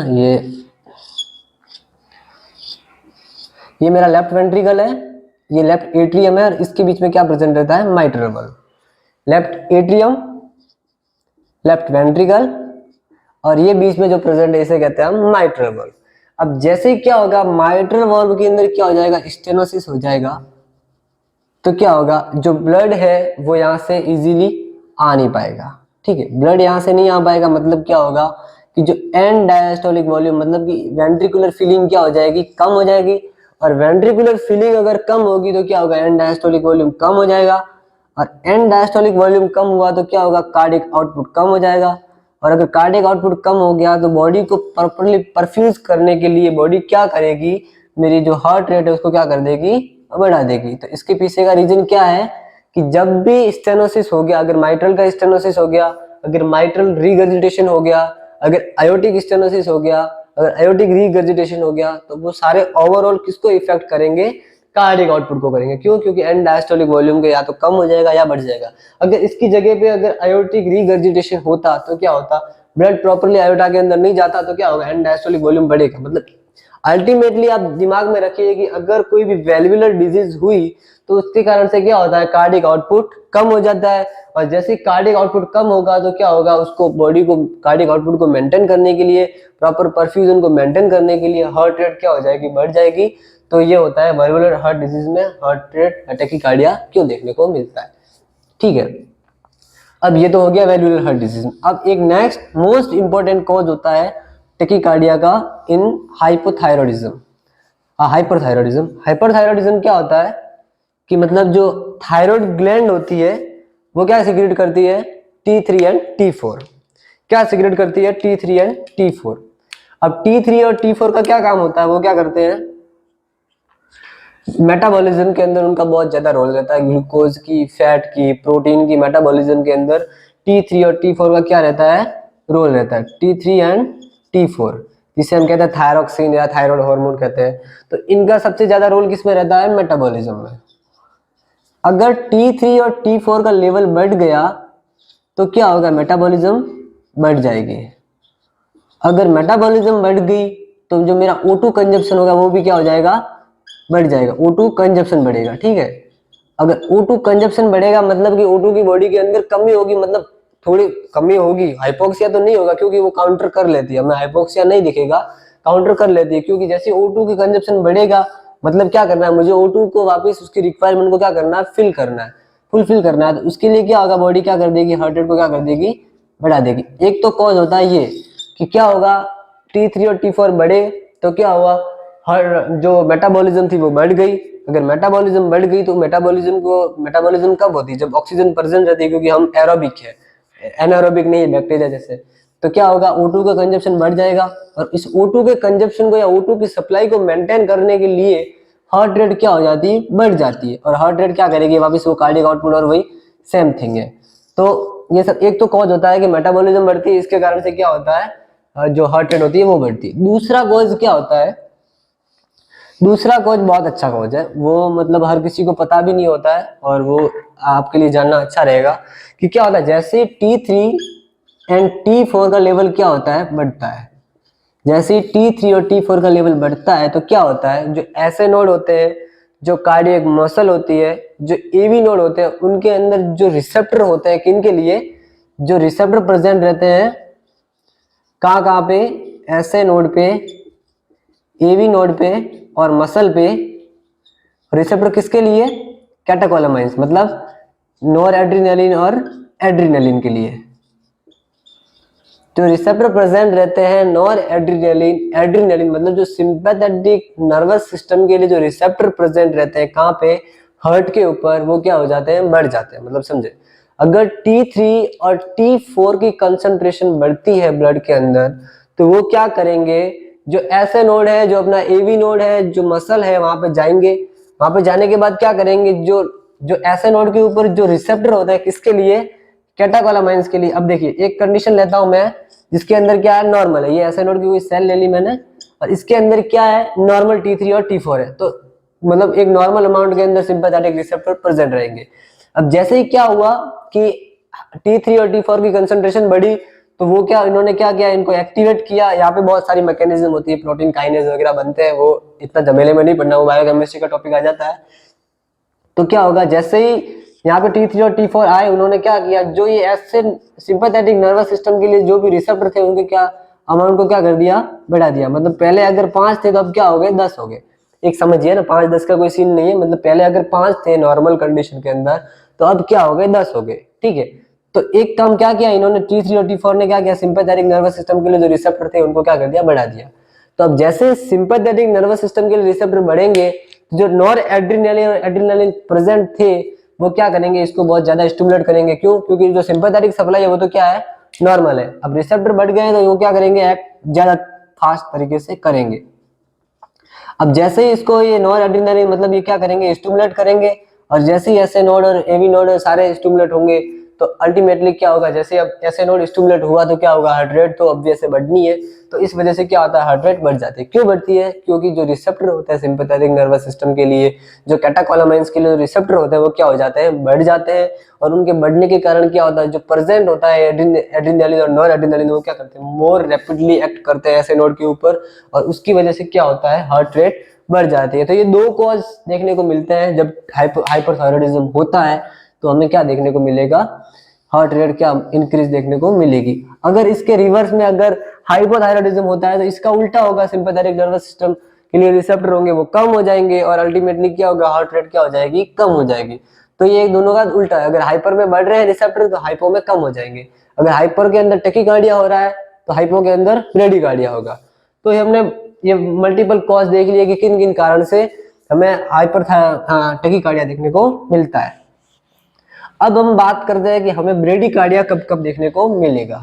Speaker 1: ये मेरा लेफ्ट वेंट्रिकल है, ये लेफ्ट एट्रियम है, और इसके बीच में क्या प्रेजेंट रहता है, mitral valve. Left atrium, left ventricle और ये बीच में जो प्रेजेंट है इसे कहते हैं हम माइट्रल वाल्व। अब जैसे ही क्या होगा, माइट्रल वाल्व के अंदर क्या हो जाएगा, स्टेनोसिस हो जाएगा, तो क्या होगा, जो ब्लड है वो यहाँ से इजीली आ नहीं पाएगा। ठीक है, ब्लड यहाँ से नहीं आ पाएगा, मतलब क्या होगा कि जो एंड डायस्टोलिक वॉल्यूम मतलब कि वेंट्रिकुलर फीलिंग क्या हो जाएगी, कम हो जाएगी। और वेंट्रिकुलर फीलिंग अगर कम होगी तो क्या होगा, एंड डायस्टोलिक वॉल्यूम कम हो जाएगा। और एंड डायस्टोलिक वॉल्यूम कम हुआ तो क्या होगा, कार्डियक आउटपुट कम हो जाएगा। और अगर कार्डियक आउटपुट कम हो गया तो बॉडी को प्रॉपर्ली परफ्यूज करने के लिए बॉडी क्या करेगी, मेरी जो हार्ट रेट है उसको क्या कर देगी, बढ़ा देगी। तो इसके पीछे का रीजन क्या है कि जब भी स्टेनोसिस हो गया, अगर माइट्रल का स्टेनोसिस हो गया, अगर माइट्रल रीगर्जिटेशन हो गया, अगर आयोटिक स्टेनोसिस हो गया, अगर आयोटिक रीगर्जिटेशन हो गया, तो वो सारे ओवरऑल किसको इफेक्ट करेंगे, कार्डियक आउटपुट को करेंगे। क्यों? क्योंकि एंड डायस्टोलिक वॉल्यूम के या तो कम हो जाएगा या बढ़ जाएगा। अगर इसकी जगह पे अगर आयोटिक रीगर्जिटेशन होता तो क्या होता, ब्लड प्रॉपर्ली आयोटा के अंदर नहीं जाता तो क्या होगा, एंड डायस्टोलिक वॉल्यूम बढ़ेगा। मतलब अल्टीमेटली आप दिमाग में रखिए कि अगर कोई भी वैल्वुलर डिजीज हुई तो उसके कारण से क्या होता है, कार्डियक आउटपुट कम हो जाता है। और जैसे कार्डियक आउटपुट कम होगा तो क्या होगा, उसको बॉडी को कार्डियक आउटपुट को मेंटेन करने के लिए, प्रॉपर परफ्यूजन को मेंटेन करने के लिए हार्ट रेट क्या हो जाएगी, बढ़ जाएगी। तो ये होता है वैल्वुलर हार्ट डिजीज में हार्ट रेट टैकीकार्डिया क्यों देखने को मिलता है। ठीक है, अब ये तो हो गया वैल्वुलर हार्ट डिजीज। अब एक नेक्स्ट मोस्ट इंपॉर्टेंट कॉज होता है टैकीकार्डिया का इन हाइपोथायरॉयडिज्म। हाइपरथायरॉयडिज्म, हाइपरथायरॉयडिज्म क्या होता है कि मतलब जो थायराइड ग्लैंड होती है वो क्या सिक्रेट करती है, T3 एंड T4। क्या सिक्रेट करती है, T3 एंड T4। अब T3 और T4 का क्या काम होता है, वो क्या करते हैं, मेटाबॉलिज्म के अंदर उनका बहुत ज्यादा रोल रहता है। ग्लूकोज की, फैट की, प्रोटीन की मेटाबॉलिज्म के अंदर T3 और T4 का क्या रहता है, रोल रहता है। T3 एंड T4 जिसे हम कहते हैं थायरोक्सिन या थायराइड हार्मोन कहते हैं। तो इनका सबसे ज्यादा रोल किसमें रहता है, मेटाबॉलिज्म में। अगर T3 और T4 का लेवल बढ़ गया तो क्या होगा, मेटाबॉलिज्म बढ़ जाएगी। अगर मेटाबॉलिज्म बढ़ गई तो जो मेरा O2 कंजप्शन होगा वो भी क्या हो जाएगा, बढ़ जाएगा। O2 कंजप्शन बढ़ेगा। ठीक है, अगर O2 कंजप्शन बढ़ेगा मतलब कि O2 की बॉडी के अंदर कमी होगी, मतलब थोड़ी कमी होगी। हाइपोक्सिया तो नहीं होगा क्योंकि वो काउंटर कर लेती है, हमें हाइपोक्सिया नहीं दिखेगा, काउंटर कर लेती है। क्योंकि जैसे O2 की कंजप्शन बढ़ेगा मतलब क्या करना है, मुझे O2 को वापस उसकी रिक्वायरमेंट को क्या करना है, फिल करना है, फुलफिल करना है। तो उसके लिए क्या होगा, बॉडी क्या कर देगी, हार्ट रेट को क्या कर देगी, बढ़ा देगी। एक तो कॉज होता है ये कि क्या होगा, T3 और T4 बढ़े तो क्या हुआ, हर जो मेटाबॉलिज्म थी वो बढ़ गई। अगर मेटाबॉलिज्म बढ़ गई तो मेटाबॉलिज्म कब होती है, जब ऑक्सीजन प्रेजेंट रहती है, क्योंकि हम एरोबिक है, एनारोबिक नहीं है बैक्टीरिया जैसे। तो क्या होगा, O2 का कंजप्शन बढ़ जाएगा। और इस O2 के कंजप्शन को या O2 की सप्लाई को मेंटेन करने के लिए हार्ट रेट क्या हो जाती है, बढ़ जाती है। और हार्ट रेट क्या करेगी, वापस वो कार्डियक आउटपुट और वही सेम थिंग है। तो ये सब एक तो कॉज होता है कि मेटाबॉलिज्म बढ़ती है, इसके कारण से क्या होता है, जो हार्ट रेट होती है वो बढ़ती है। दूसरा कॉज क्या होता है, दूसरा कॉज बहुत अच्छा कॉज है, वो मतलब हर किसी को पता भी नहीं होता है और वो आपके लिए जानना अच्छा रहेगा कि क्या होता है। जैसे T3 एंड T4 का लेवल क्या होता है, बढ़ता है। जैसे T3 और T4 का लेवल बढ़ता है तो क्या होता है, जो ऐसे नोड होते हैं, जो कार्डियक मसल होती है, जो AV नोड होते हैं, उनके अंदर जो रिसेप्टर होते हैं, किनके लिए, जो रिसेप्टर प्रेजेंट रहते हैं कहाँ पे, ऐसे नोड पे, AV नोड पे और मसल पे। रिसेप्टर किसके लिए, कैटेकोलामाइंस मतलब नॉर एड्रिनलिन और एड्रिनलिन के लिए। जो रिसेप्टर प्रेजेंट रहते हैं नॉर एड्रिनलिन मतलब जो सिंपैथेटिक नर्वस सिस्टम के लिए जो रिसेप्टर प्रेजेंट रहते हैं कहाँ पे, हार्ट के ऊपर, वो क्या हो जाते हैं, बढ़ जाते हैं। मतलब समझे, अगर T3 और T4 की कंसंट्रेशन बढ़ती है ब्लड के अंदर तो वो क्या करेंगे, जो ऐसे नोड है, जो अपना AV नोड है, जो मसल है, वहां पे जाएंगे। वहां पे जाने के बाद क्या करेंगे, जो ऐसे नोड के ऊपर जो रिसेप्टर होता है किसके लिए, कैटेकोलामाइंस के लिए। अब देखिए एक कंडीशन लेता हूं मैं जिसके अंदर क्या है, नॉर्मल है, ये ऐसे नोड की कोई सेल ले ली मैंने और इसके अंदर क्या है, नॉर्मल T3 और T4 है। तो मतलब एक नॉर्मल अमाउंट के अंदर सिंपैथेटिक रिसेप्टर प्रेजेंट रहेंगे। अब जैसे ही क्या हुआ कि T3 और T4 की कंसंट्रेशन बढ़ी तो वो क्या, इन्होंने क्या किया, इनको एक्टिवेट किया। यहाँ पे बहुत सारी मैकेनिज्म होती है, प्रोटीन काइनेज वगैरह बनते हैं, वो इतना झमेले में नहीं पढ़ना, वो बायोकेमिस्ट्री का टॉपिक आ जाता है। तो क्या होगा, जैसे ही यहाँ पे T3 और T4 आए, उन्होंने क्या किया, जो ये ऐसे सिंपैथेटिक नर्वस सिस्टम के लिए जो भी रिसेप्टर थे उनके क्या अमाउंट को क्या कर दिया, बढ़ा दिया। मतलब पहले अगर 5 थे तो अब क्या हो गए, 10 हो गए। एक समझिए ना, 5-10 का कोई सीन नहीं है, मतलब पहले अगर 5 थे नॉर्मल कंडीशन के अंदर तो अब क्या हो गए, 10 हो गए। ठीक है, तो एक काम क्या किया इन्होंने, T3 और T4 ने क्या किया, सिंपैथेटिक नर्वस सिस्टम के लिए जो रिसेप्टर थे उनको क्या कर दिया, बढ़ा दिया। तो अब जैसे सिंपैथेटिक नर्वस सिस्टम के लिए रिसेप्टर बढ़ेंगे, जो नॉर एड्रेनालिन और एड्रेनालिन प्रेजेंट थे वो क्या करेंगे, इसको बहुत ज्यादा स्टिमुलेट करेंगे। क्यों? क्योंकि जो सिंपैथेटिक सप्लाई है वो तो क्या है, नॉर्मल है। अब रिसेप्टर बढ़ गए तो वो क्या करेंगे, एक्ट ज्यादा फास्ट तरीके से करेंगे। अब जैसे ही इसको ये नॉर एड्रेनालिन मतलब ये क्या करेंगे, स्टिमुलेट करेंगे, और जैसे ही एसए नोड और एवी नोड सारे स्टिमुलेट होंगे तो अल्टीमेटली क्या होगा, जैसे अब एसए नोड स्टिमुलेट हुआ तो क्या होगा, हार्ट रेट तो ऑब्वियस है बढ़नी है, तो इस वजह से क्या होता है, हार्ट रेट बढ़ जाती है। क्यों बढ़ती है? क्योंकि जो रिसेप्टर होता है सिंपैथेटिक नर्वस सिस्टम के लिए, जो कैटेकोलामाइंस के लिए जो रिसेप्टर होते हैं वो क्या हो जाते हैं, बढ़ जाते हैं। और उनके बढ़ने के कारण क्या होता है, जो प्रेजेंट होता है एड्रेनालिन और नॉर एड्रेनालिन वो क्या करते हैं, मोर रैपिडली एक्ट करते हैं एसए नोड के ऊपर, और उसकी वजह से क्या होता है, हार्ट रेट बढ़ जाती है। तो ये दो कॉज देखने को मिलते हैं जब हाइपरथायराइडिज्म होता है, तो हमें क्या देखने को मिलेगा, हार्ट रेट क्या इंक्रीज देखने को मिलेगी। अगर इसके रिवर्स में अगर हाइपोथायराइडिज्म होता है तो इसका उल्टा होगा, सिंपैथेटिक नर्वस सिस्टम के लिए रिसेप्टर होंगे वो कम हो जाएंगे और अल्टीमेटली क्या होगा, हार्ट रेट क्या हो जाएगी, कम हो जाएगी। तो ये एक दोनों का उल्टा है, अगर हाइपर में बढ़ रहे हैं रिसेप्टर तो हाइपो में कम हो जाएंगे। अगर हाइपर के अंदर टैकीकार्डिया हो रहा है तो हाइपो के अंदर ब्रेडिकार्डिया होगा। तो ये हमने ये मल्टीपल कॉज देख लिए कि किन किन कारण से हमें हाइपर टैकीकार्डिया देखने को मिलता है। अब हम बात करते हैं कि हमें ब्रेडिकार्डिया कब कब देखने को मिलेगा।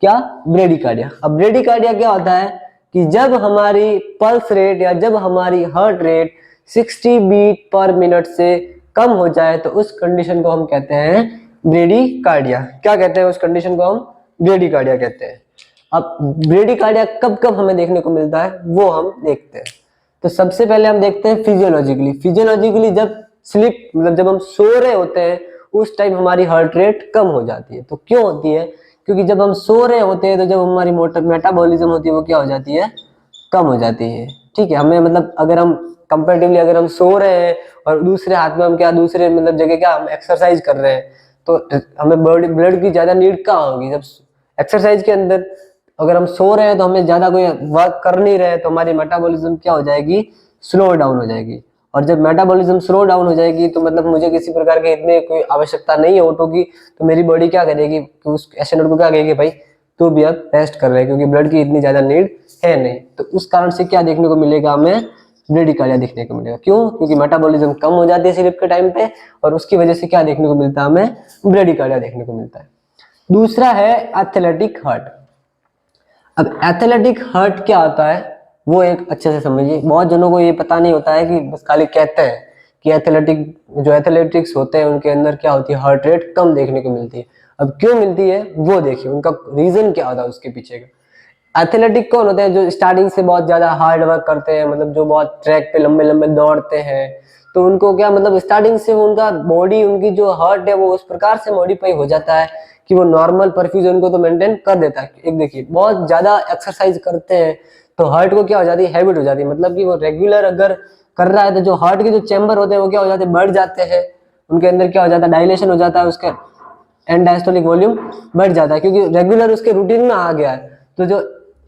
Speaker 1: क्या? ब्रेडिकार्डिया। अब ब्रेडिकार्डिया क्या होता है कि जब हमारी पल्स रेट या जब हमारी heart rate 60 beat per minute से कम हो जाए तो उस कंडीशन को हम कहते हैं ब्रेडिकार्डिया। क्या कहते हैं उस कंडीशन को? हम ब्रेडिकार्डिया कहते हैं। अब ब्रेडिकार्डिया कब कब हमें देखने को मिलता है वो हम देखते हैं। तो सबसे पहले हम देखते हैं फिजियोलॉजिकली जब स्लीप मतलब जब हम सो रहे होते हैं उस टाइम हमारी हार्ट रेट कम हो जाती है। तो क्यों होती है? क्योंकि जब हम सो रहे होते हैं तो जब हमारी मेटाबॉलिज्म होती है वो क्या हो जाती है, कम हो जाती है। ठीक है, हमें मतलब अगर हम कंपैरेटिवली अगर हम सो रहे हैं और दूसरे हाथ में हम क्या दूसरे मतलब जगह क्या हम एक्सरसाइज कर रहे हैं तो हमें ब्लड की ज्यादा नीड कहाँ होगी, जब एक्सरसाइज के अंदर। अगर हम सो रहे हैं तो हमें ज्यादा कोई वर्क कर नहीं रहे तो हमारी मेटाबॉलिज्म क्या हो जाएगी, स्लो डाउन हो जाएगी। और जब मेटाबॉलिज्म स्लो डाउन हो जाएगी तो मतलब मुझे किसी प्रकार के इतने कोई आवश्यकता नहीं है ऑटो की, तो मेरी बॉडी क्या करेगी कि उस एसिड को क्या कहेगी, भाई तू भी अब रेस्ट कर रहा है क्योंकि ब्लड की इतनी ज्यादा नीड है नहीं। तो उस कारण से क्या देखने को मिलेगा, हमें ब्रेडिकार्डिया देखने को मिलेगा। क्यों? क्योंकि मेटाबॉलिज्म कम हो जाती है स्लीप के टाइम पे और उसकी वजह से क्या देखने को मिलता है, हमें ब्रेडिकार्डिया देखने को मिलता है। दूसरा है एथलेटिक हार्ट। अब एथलेटिक हार्ट क्या होता है वो एक अच्छे से समझिए। बहुत जनों को ये पता नहीं होता है कि बस खाली कहते हैं कि एथलेटिक्स होते हैं उनके अंदर क्या होती है, हार्ट रेट कम देखने को मिलती है। अब क्यों मिलती है वो देखिए, उनका रीजन क्या होता है उसके पीछे का। एथलेटिक कौन होते हैं? जो स्टार्टिंग से बहुत ज्यादा हार्ड वर्क करते हैं, मतलब जो बहुत ट्रैक पे लंबे लंबे दौड़ते हैं, तो उनको क्या मतलब स्टार्टिंग से उनका बॉडी उनकी जो हार्ट है वो उस प्रकार से मॉडिफाई हो जाता है कि वो नॉर्मल परफ्यूजन को तो मेंटेन कर देता है। एक देखिए, बहुत ज्यादा एक्सरसाइज करते हैं तो हार्ट को क्या हो जाती है, हैबिट हो जाती है, मतलब कि वो रेगुलर अगर कर रहा है तो जो हार्ट के जो चैम्बर होते हैं वो क्या हो जाते हैं, बढ़ जाते हैं। उनके अंदर क्या हो जाता है, डायलेशन हो जाता है, उसका एंड डायस्टोलिक वॉल्यूम बढ़ जाता है क्योंकि रेगुलर उसके रूटीन में आ गया है। तो जो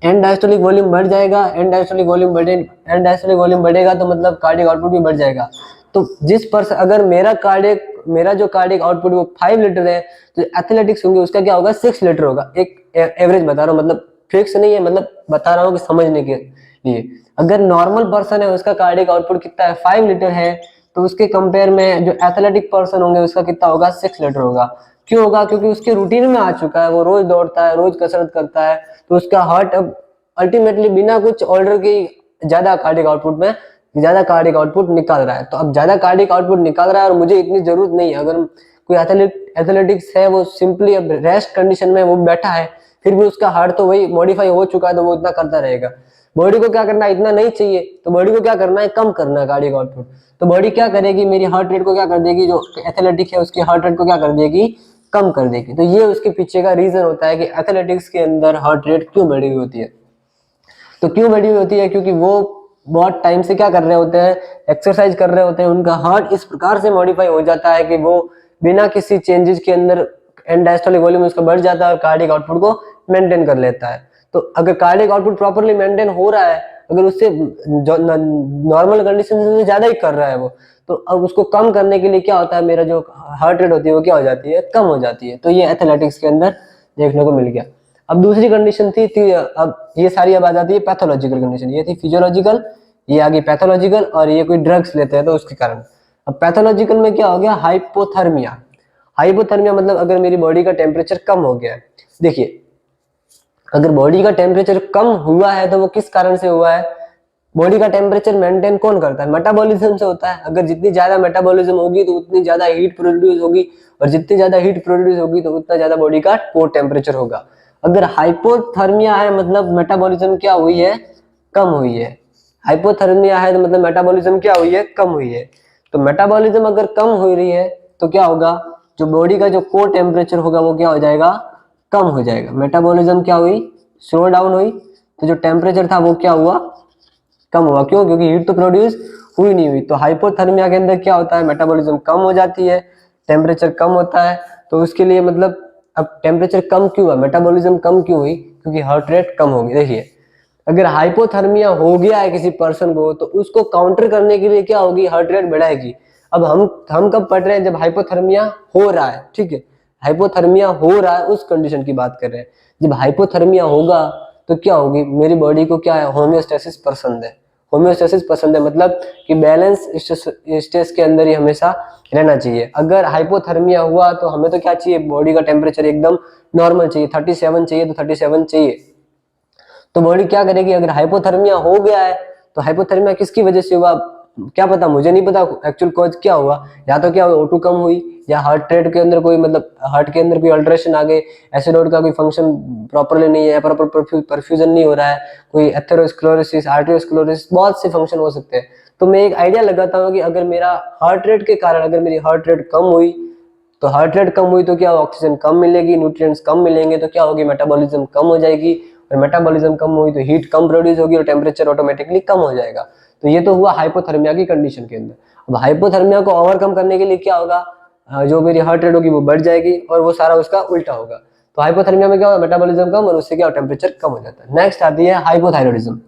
Speaker 1: एंड डायस्टोलिक वॉल्यूम बढ़ जाएगा, एंड डायस्टोलिक वॉल्यूम बढ़ेगा तो मतलब कार्डियक आउटपुट भी बढ़ जाएगा। तो जिस पर्सन अगर मेरा जो कार्डियक आउटपुट वो 5 लीटर है तो एथलेटिक्स होंगे उसका क्या होगा, 6 लीटर होगा। एक एवरेज बता रहा हूँ, मतलब फिक्स नहीं है, मतलब बता रहा हूँ कि समझने के लिए। अगर नॉर्मल पर्सन है उसका कार्डियक आउटपुट कितना है, 5 लीटर है, तो उसके कंपेयर में जो एथलेटिक पर्सन होंगे उसका कितना होगा, 6 लीटर होगा। क्यों होगा? क्योंकि उसके रूटीन में आ चुका है, वो रोज दौड़ता है, रोज कसरत करता है, तो उसका हार्ट अब अल्टीमेटली बिना कुछ ऑर्डर के ज्यादा कार्डियक आउटपुट निकाल रहा है। तो अब ज्यादा कार्डियक आउटपुट निकाल रहा है और मुझे इतनी जरूरत नहीं है। अगर कोई एथलेटिक्स है वो सिंपली अब रेस्ट कंडीशन में वो बैठा है फिर भी उसका हार्ट तो वही मॉडिफाई हो चुका है तो वो इतना करता रहेगा। बॉडी को क्या करना है, इतना नहीं चाहिए, तो बॉडी को क्या करना है, कम करना है कार्डियक आउटपुट। तो बॉडी क्या करेगी, मेरी हार्ट रेट को क्या कर देगी, जो एथलेटिक है उसकी हार्ट रेट को क्या कर देगी, कम कर देगी। तो ये उसके पीछे का रीजन होता है कि एथलेटिक्स के अंदर हार्ट रेट क्यों बढ़ी हुई होती है। तो क्यों बढ़ी हुई होती है? क्योंकि वो बहुत टाइम से क्या कर रहे होते हैं, एक्सरसाइज कर रहे होते हैं, उनका हार्ट इस प्रकार से मॉडिफाई हो जाता है कि वो बिना किसी चेंजेस के अंदर एंड डायस्टोलिक वॉल्यूम उसका बढ़ जाता है और कार्डियक आउटपुट को मेंटेन कर लेता है। तो अगर कार्डियक आउटपुट प्रॉपर्ली मेंटेन हो रहा है, अगर उससे नॉर्मल कंडीशन से ज्यादा ही कर रहा है वो, तो अब उसको कम करने के लिए क्या होता है, मेरा जो हार्ट रेट होती है वो क्या हो जाती है, कम हो जाती है। तो ये एथलेटिक्स के अंदर देखने को मिल गया। अब दूसरी कंडीशन थी अब ये सारी अब आ जाती है पैथोलॉजिकल कंडीशन। ये थी फिजियोलॉजिकल, ये आ गई पैथोलॉजिकल, और ये कोई ड्रग्स लेते हैं तो उसके कारण। अब पैथोलॉजिकल में क्या हो गया, हाइपोथर्मिया। हाइपोथर्मिया मतलब अगर मेरी बॉडी का टेम्परेचर कम हो गया है। देखिए, अगर बॉडी का टेम्परेचर कम हुआ है तो वो किस कारण से हुआ है, बॉडी का टेम्परेचर मेंटेन कौन करता है, मेटाबॉलिज्म से होता है। अगर जितनी ज्यादा मेटाबॉलिज्म होगी तो उतनी ज्यादा हीट प्रोड्यूस होगी, और जितनी ज्यादा हीट प्रोड्यूस होगी तो उतना ज्यादा बॉडी का कोर टेम्परेचर होगा। अगर हाइपोथर्मिया है मतलब मेटाबॉलिज्म क्या हुई है, कम हुई है। हाइपोथर्मिया है तो मतलब मेटाबॉलिज्म क्या हुई है, कम हुई है। तो मेटाबॉलिज्म अगर कम हो रही है तो क्या होगा, जो बॉडी का जो कोर टेम्परेचर होगा वो क्या हो जाएगा, कम हो जाएगा। मेटाबॉलिज्म क्या हुई, स्लो डाउन हुई, तो जो टेम्परेचर था वो क्या हुआ, कम हुआ। क्यों, क्योंकि हीट तो प्रोड्यूस हुई नहीं हुई। तो हाइपोथर्मिया के अंदर क्या होता है, मेटाबॉलिज्म कम हो जाती है, टेम्परेचर कम होता है। तो उसके लिए मतलब अब टेम्परेचर कम क्यों हुआ, मेटाबॉलिज्म कम क्यों हुई, क्योंकि हार्ट रेट कम होगी। देखिए, अगर हाइपोथर्मिया हो गया है किसी पर्सन को तो उसको काउंटर करने के लिए क्या होगी, हार्ट रेट बढ़ाएगी। अब हम कब पढ़ रहे हैं, जब हाइपोथर्मिया हो रहा है, ठीक है, हाइपोथर्मिया हो रहा है उस कंडीशन की बात कर रहे हैं। जब हाइपोथर्मिया होगा तो क्या होगी, मेरी बॉडी को क्या है, होमियोस्टेसिस पसंद है। होमियोस्टेसिस पसंद है मतलब कि बैलेंस स्टेज के अंदर ही हमेशा रहना चाहिए। अगर हाइपोथर्मिया हुआ तो हमें तो क्या चाहिए, बॉडी का टेम्परेचर एकदम नॉर्मल चाहिए, 37 चाहिए तो 37 चाहिए। तो बॉडी क्या करेगी, अगर हाइपोथर्मिया हो गया है तो हाइपोथर्मिया किसकी वजह से हुआ, क्या पता, मुझे नहीं पता एक्चुअल कॉज क्या हुआ। या तो क्या O2 कम हुई, या हार्ट रेट के अंदर कोई मतलब हार्ट के अंदर कोई अल्ट्रेशन आ गए, एसिड का कोई फंक्शन प्रॉपर्ली नहीं है, प्रॉपर परफ्यूजन नहीं हो रहा है, कोई एथेरोस्क्लेरोसिस, आर्टेरियोस्क्लेरोसिस, बहुत से फंक्शन हो सकते हैं। तो मैं एक आइडिया लगाता हूँ कि अगर मेरा हार्ट रेट के कारण, अगर मेरी हार्ट रेट कम हुई तो हार्ट रेट कम हुई तो क्या, ऑक्सीजन कम मिलेगी, न्यूट्रिएंट्स कम मिलेंगे, तो क्या होगी, मेटाबॉलिज्म कम हो जाएगी, और मेटाबॉलिज्म कम हुई तो हीट कम प्रोड्यूस होगी और टेम्परेचर ऑटोमेटिकली कम हो जाएगा। तो ये तो हुआ हाइपोथर्मिया की कंडीशन के अंदर। अब हाइपोथर्मिया को ओवरकम करने के लिए क्या होगा, जो मेरी हार्ट रेट होगी वो बढ़ जाएगी, और वो सारा उसका उल्टा होगा। तो हाइपोथर्मिया में क्या होगा, मेटाबॉलिज्म कम, और उससे क्या टेम्परेचर कम हो जाता है। नेक्स्ट आती है हाइपोथायरॉयडिज्म।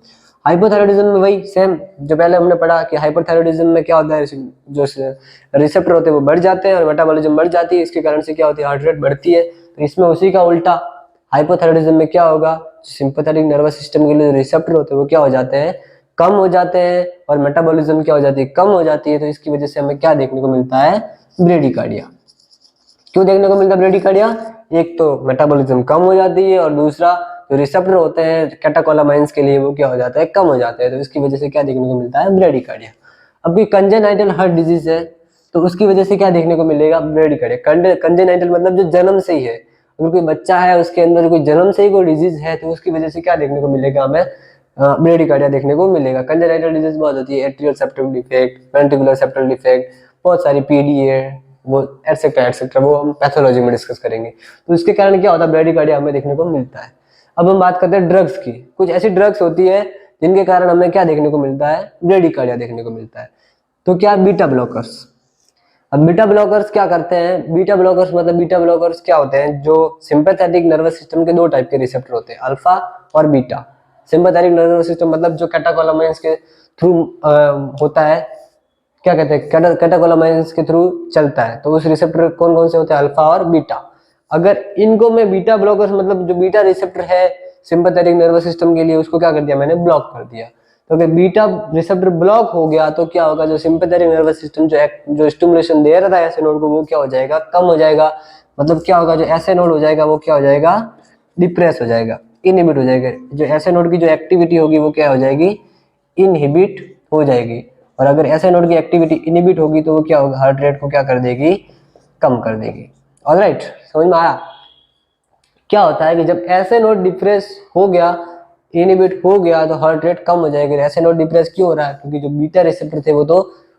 Speaker 1: हाइपोथायरॉयडिज्म में वही सेम जो पहले हमने पढ़ा कि हाइपोथायरॉयडिज्म में क्या होता है, जो रिसेप्टर होते हैं वो बढ़ जाते हैं और मेटाबॉलिज्म बढ़ जाती है, इसके कारण से क्या होती है, हार्ट रेट बढ़ती है। तो इसमें उसी का उल्टा हाइपोथायरॉयडिज्म में क्या होगा, सिंपैथेटिक नर्वस सिस्टम के लिए रिसेप्टर होते हैं वो क्या हो जाते हैं, कम हो जाते हैं, और मेटाबॉलिज्म क्या हो जाती है, कम हो जाती है। तो इसकी वजह से हमें क्या देखने को मिलता है, ब्रेडिकार्डिया। क्यों देखने को मिलता है ब्रेडिकार्डिया, एक तो मेटाबॉलिज्म कम हो जाती है, और दूसरा जो रिसेप्टर होते हैं कैटेकोलामाइंस के लिए वो क्या हो जाता है, कम हो जाते हैं। तो इसकी वजह से क्या देखने को मिलता है, ब्रेडिकार्डिया। अब कोई कंजेनाइटल हार्ट डिजीज है तो उसकी वजह से क्या देखने को मिलेगा, ब्रेडिकार्डिया। कंजेनाइटल मतलब जो जन्म से ही है, अगर कोई बच्चा है उसके अंदर कोई जन्म से ही कोई डिजीज है तो उसकी वजह से क्या देखने को मिलेगा, हमें ब्रेडिकार्डिया देखने को मिलेगा। कंजेनाइटल डिजीज बहुत होती है, atrial septal defect, ventricular septal defect, बहुत सारी पीडीए, वो एटसेट्रा, वो हम पैथोलॉजी में डिस्कस करेंगे। तो इसके कारण क्या होता है, ब्रेडिकार्डिया हमें देखने को मिलता है। अब हम बात करते हैं ड्रग्स की। कुछ ऐसी ड्रग्स होती है जिनके कारण हमें क्या देखने को मिलता है, ब्रेडिकार्डिया देखने को मिलता है। तो क्या, बीटा ब्लॉकर्स। अब बीटा ब्लॉकर्स क्या करते हैं, बीटा ब्लॉकर्स मतलब बीटा ब्लॉकर्स क्या होते हैं, जो सिंपैथेटिक नर्वस सिस्टम के दो टाइप के रिसेप्टर होते हैं, अल्फा और बीटा। सिंपैथेटिक नर्वस सिस्टम मतलब जो कैटेकोलामाइंस के थ्रू होता है, क्या कहते हैं, कैटेकोलामाइंस के थ्रू चलता है। तो उस रिसेप्टर कौन कौन से होते हैं, अल्फा और बीटा। अगर इनको मैं बीटा ब्लॉकर्स मतलब जो बीटा रिसेप्टर है सिंपैथेटिक नर्वस सिस्टम के लिए, उसको क्या कर दिया मैंने, ब्लॉक कर दिया। तो अगर बीटा रिसेप्टर ब्लॉक हो गया तो क्या होगा, जो सिंपैथेटिक नर्वस सिस्टम जो स्टिमुलेशन दे रहा था ऐसे नोड को, वो क्या हो जाएगा, कम हो जाएगा। मतलब क्या होगा, जो ऐसे नोड हो जाएगा वो क्या हो जाएगा, डिप्रेस हो जाएगा, इनहिबिट हो जाएगा। जो ऐसे नोड की जो एक्टिविटी होगी वो क्या हो जाएगी, इनहिबिट हो जाएगी। और अगर ऐसे नोड की एक्टिविटी इनहिबिट होगी तो वो क्या होगा, हार्ट रेट को क्या कर देगी, कम कर देगी। ऑलराइट, समझ में आया। क्या होता है कि जब ऐसे नोड डिप्रेस हो गया, इनहिबिट हो गया, तो हार्ट रेट कम हो जाएगी। ऐसे नोड डिप्रेस क्यों हो रहा है, क्योंकि जो बीटा रिसेप्टर थे वो तो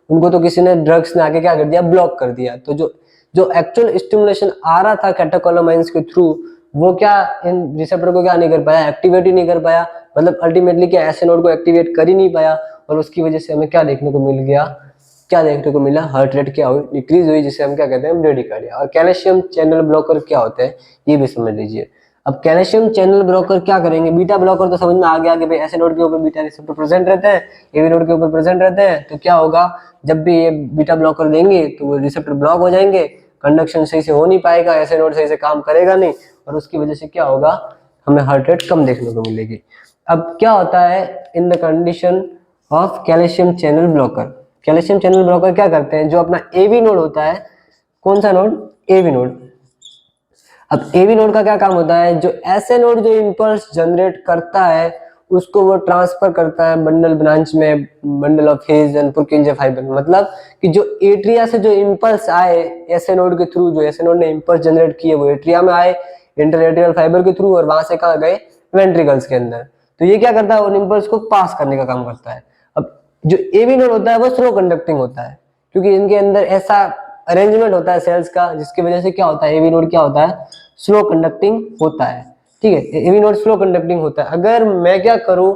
Speaker 1: उनको तो किसी ने ड्रग्स ने आके क्या कर दिया, ब्लॉक कर दिया। तो जो एक्चुअल स्टिमुलेशन आ रहा था कैटेकोलामाइंस के थ्रू, वो क्या इन रिसेप्टर को क्या नहीं कर पाया, एक्टिवेट ही नहीं कर पाया। मतलब अल्टीमेटली क्या ऐसे नोड को एक्टिवेट कर ही नहीं पाया, और उसकी वजह से हमें क्या देखने को मिल गया, क्या देखने को मिला, हार्ट रेट क्या हुई, डिक्रीज हुई, जिसे हम क्या कहते हैं, ब्रेडिकार्डिया। और कैल्शियम चैनल ब्लॉकर क्या होते हैं ये भी समझ लीजिए। अब कैल्शियम चैनल ब्लॉकर क्या करेंगे, बीटा ब्लॉकर तो समझ में आ गया कि भाई ऐसे नोड के ऊपर बीटा रिसेप्टर प्रेजेंट रहते हैं, एबी नोड के ऊपर प्रेजेंट रहते हैं, तो क्या होगा, जब भी ये बीटा ब्लॉकर देंगे तो वो रिसेप्टर ब्लॉक हो जाएंगे, कंडक्शन सही से हो नहीं पाएगा, ऐसे नोड सही से काम करेगा नहीं, और उसकी वजह से क्या होगा, हमें हार्ट रेट कम देखने को मिलेगी। अब क्या होता है in the condition of calcium channel blocker, calcium channel blocker क्या करते हैं, जो अपना एबी नोड होता है, कौन सा नोड, एबी नोड। अब एबी नोड का क्या काम होता है, जो ऐसे नोड जो इंपल्स जनरेट करता है उसको वो ट्रांसफर करता है बंडल ब्रांच में, bundle of hedge and पुरकिंजे fibre. मतलब कि जो एट्रिया से जो इंपल्स आए ऐसे नोड के थ्रू, जो ऐसे नोड ने इंपल्स जनरेट किए वो एट्रिया में आए इंटरएट्रियल फाइबर के थ्रू, और वहां से कहाँ गए, वेंट्रिकल्स के अंदर। तो ये क्या करता है, उन इंपल्स को पास करने का काम करता है। अब जो एबी नोड होता है वो स्लो कंडक्टिंग होता है, क्योंकि इनके अंदर ऐसा अरेंजमेंट होता है सेल्स का, जिसकी वजह से क्या होता है, एबी नोड क्या होता है, स्लो कंडक्टिंग होता है। ठीक है, एबी नोड स्लो कंडक्टिंग होता है। अगर मैं क्या करूं,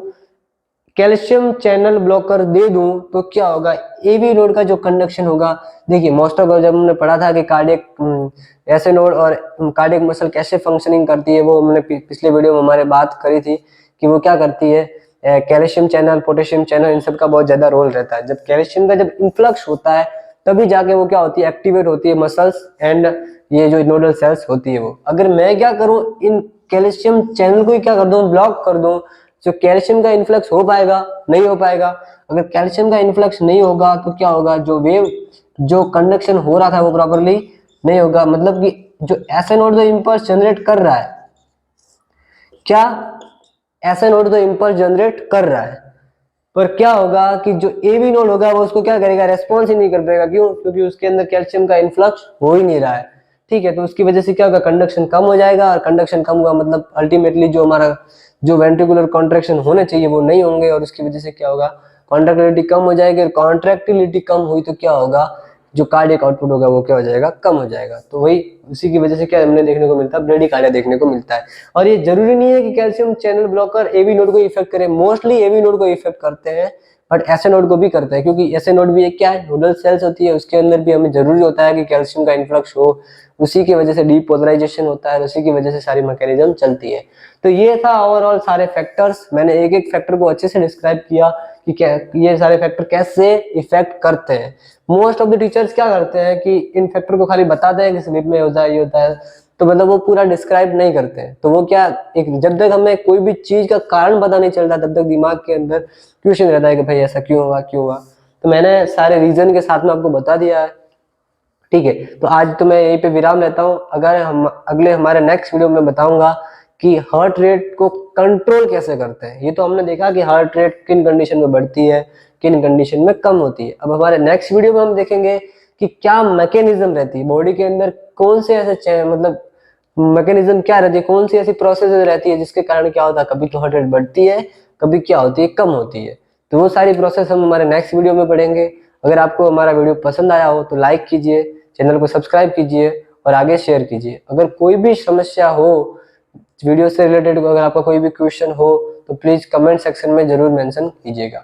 Speaker 1: कैल्शियम चैनल ब्लॉकर दे दूं तो क्या होगा, एबी नोड का जो कंडक्शन होगा, देखिए मोस्ट ऑफ जब हमने पढ़ा था कि कार्डियक ऐसे नोड और कार्डियक मसल कैसे फंक्शनिंग करती है, वो हमने पिछले वीडियो में हमारे बात करी थी कि वो क्या करती है, कैल्शियम चैनल, पोटेशियम चैनल, इन सब का बहुत ज्यादा रोल रहता है। जब कैल्शियम का जब इन्फ्लक्स होता है तभी जाके वो क्या होती है, एक्टिवेट होती है मसल्स एंड ये जो नोडल सेल्स होती है वो। अगर मैं क्या करूं, इन कैल्शियम चैनल को ही क्या कर दूं, ब्लॉक कर दूं, जो कैल्शियम का इन्फ्लक्स हो पाएगा, नहीं हो पाएगा। अगर कैल्शियम का इन्फ्लक्स नहीं होगा तो क्या होगा, जो वेव जो कंडक्शन हो रहा था वो प्रॉपरली नहीं होगा। मतलब कि जो ऐसे नोड जो इंपल्स जनरेट कर रहा है, क्या ऐसे नोड तो इंपल्स जनरेट कर रहा है, पर क्या होगा कि जो एबी नोड होगा वो उसको क्या करेगा, रेस्पॉन्स ही नहीं कर पाएगा। क्यों, क्योंकि उसके अंदर कैल्शियम का इन्फ्लक्स हो ही नहीं रहा है। ठीक है, तो उसकी वजह से क्या होगा, कंडक्शन कम हो जाएगा, और कंडक्शन कम हुआ मतलब अल्टीमेटली जो हमारा जो वेंट्रिकुलर कॉन्ट्रैक्शन होने चाहिए वो नहीं होंगे, और उसकी वजह से क्या होगा, कॉन्ट्रैक्टिलिटी कम हो जाएगी, और कॉन्ट्रैक्टिलिटी कम हुई तो क्या होगा, जो कार्डियक आउटपुट होगा वो क्या हो जाएगा, कम हो जाएगा। तो वही उसी की वजह से क्या हमने देखने को मिलता है, ब्रेडिकार्डिया देखने को मिलता है। और ये जरूरी नहीं है कि calcium channel blocker AB node को इफेक्ट करे, मोस्टली एबी नोड को इफेक्ट करते हैं, बट ऐसे नोड को भी करते हैं, क्योंकि ऐसे नोड भी एक क्या है, नोडल सेल्स होती है, उसके अंदर भी हमें जरूरी होता है कि कैल्शियम का इन्फ्लक्स हो, उसी की वजह से डीपोलराइजेशन होता है, उसी की वजह से सारी मैकेनिज्म चलती है। तो ये था ओवरऑल सारे फैक्टर्स, मैंने एक एक फैक्टर को अच्छे से डिस्क्राइब किया कि क्या ये सारे फैक्टर कैसे इफेक्ट करते हैं। मोस्ट ऑफ द टीचर्स क्या करते हैं कि इन फैक्टर को खाली बताते हैं कि स्लीप में होता है, ये होता है, तो मतलब वो पूरा डिस्क्राइब नहीं करते हैं। तो वो क्या, एक जब तक हमें कोई भी चीज का कारण पता नहीं चलता तब तक दिमाग के अंदर क्वेश्चन रहता है कि भाई ऐसा क्यों हुआ, क्यों हुआ। तो मैंने सारे रीजन के साथ में आपको बता दिया है। ठीक है, तो आज तो मैं यहीं पे विराम लेता हूँ। अगर हम अगले हमारे नेक्स्ट वीडियो में बताऊंगा कि हार्ट रेट को कंट्रोल कैसे करते हैं। ये तो हमने देखा कि हार्ट रेट किन कंडीशन में बढ़ती है, किन कंडीशन में कम होती है। अब हमारे नेक्स्ट वीडियो में हम देखेंगे कि क्या मैकेनिज्म रहती है बॉडी के अंदर, कौन से ऐसे मतलब मैकेनिज्म क्या रहती है, कौन सी ऐसी प्रोसेस रहती है जिसके कारण क्या होता है, कभी तो हार्ट रेट बढ़ती है, कभी क्या होती है, कम होती है। तो वो सारी प्रोसेस हम हमारे नेक्स्ट वीडियो में पढ़ेंगे। अगर आपको हमारा वीडियो पसंद आया हो तो लाइक कीजिए, चैनल को सब्सक्राइब कीजिए और आगे शेयर कीजिए। अगर कोई भी समस्या हो वीडियो से रिलेटेड, अगर आपका कोई भी क्वेश्चन हो तो प्लीज कमेंट सेक्शन में जरूर मेंशन कीजिएगा।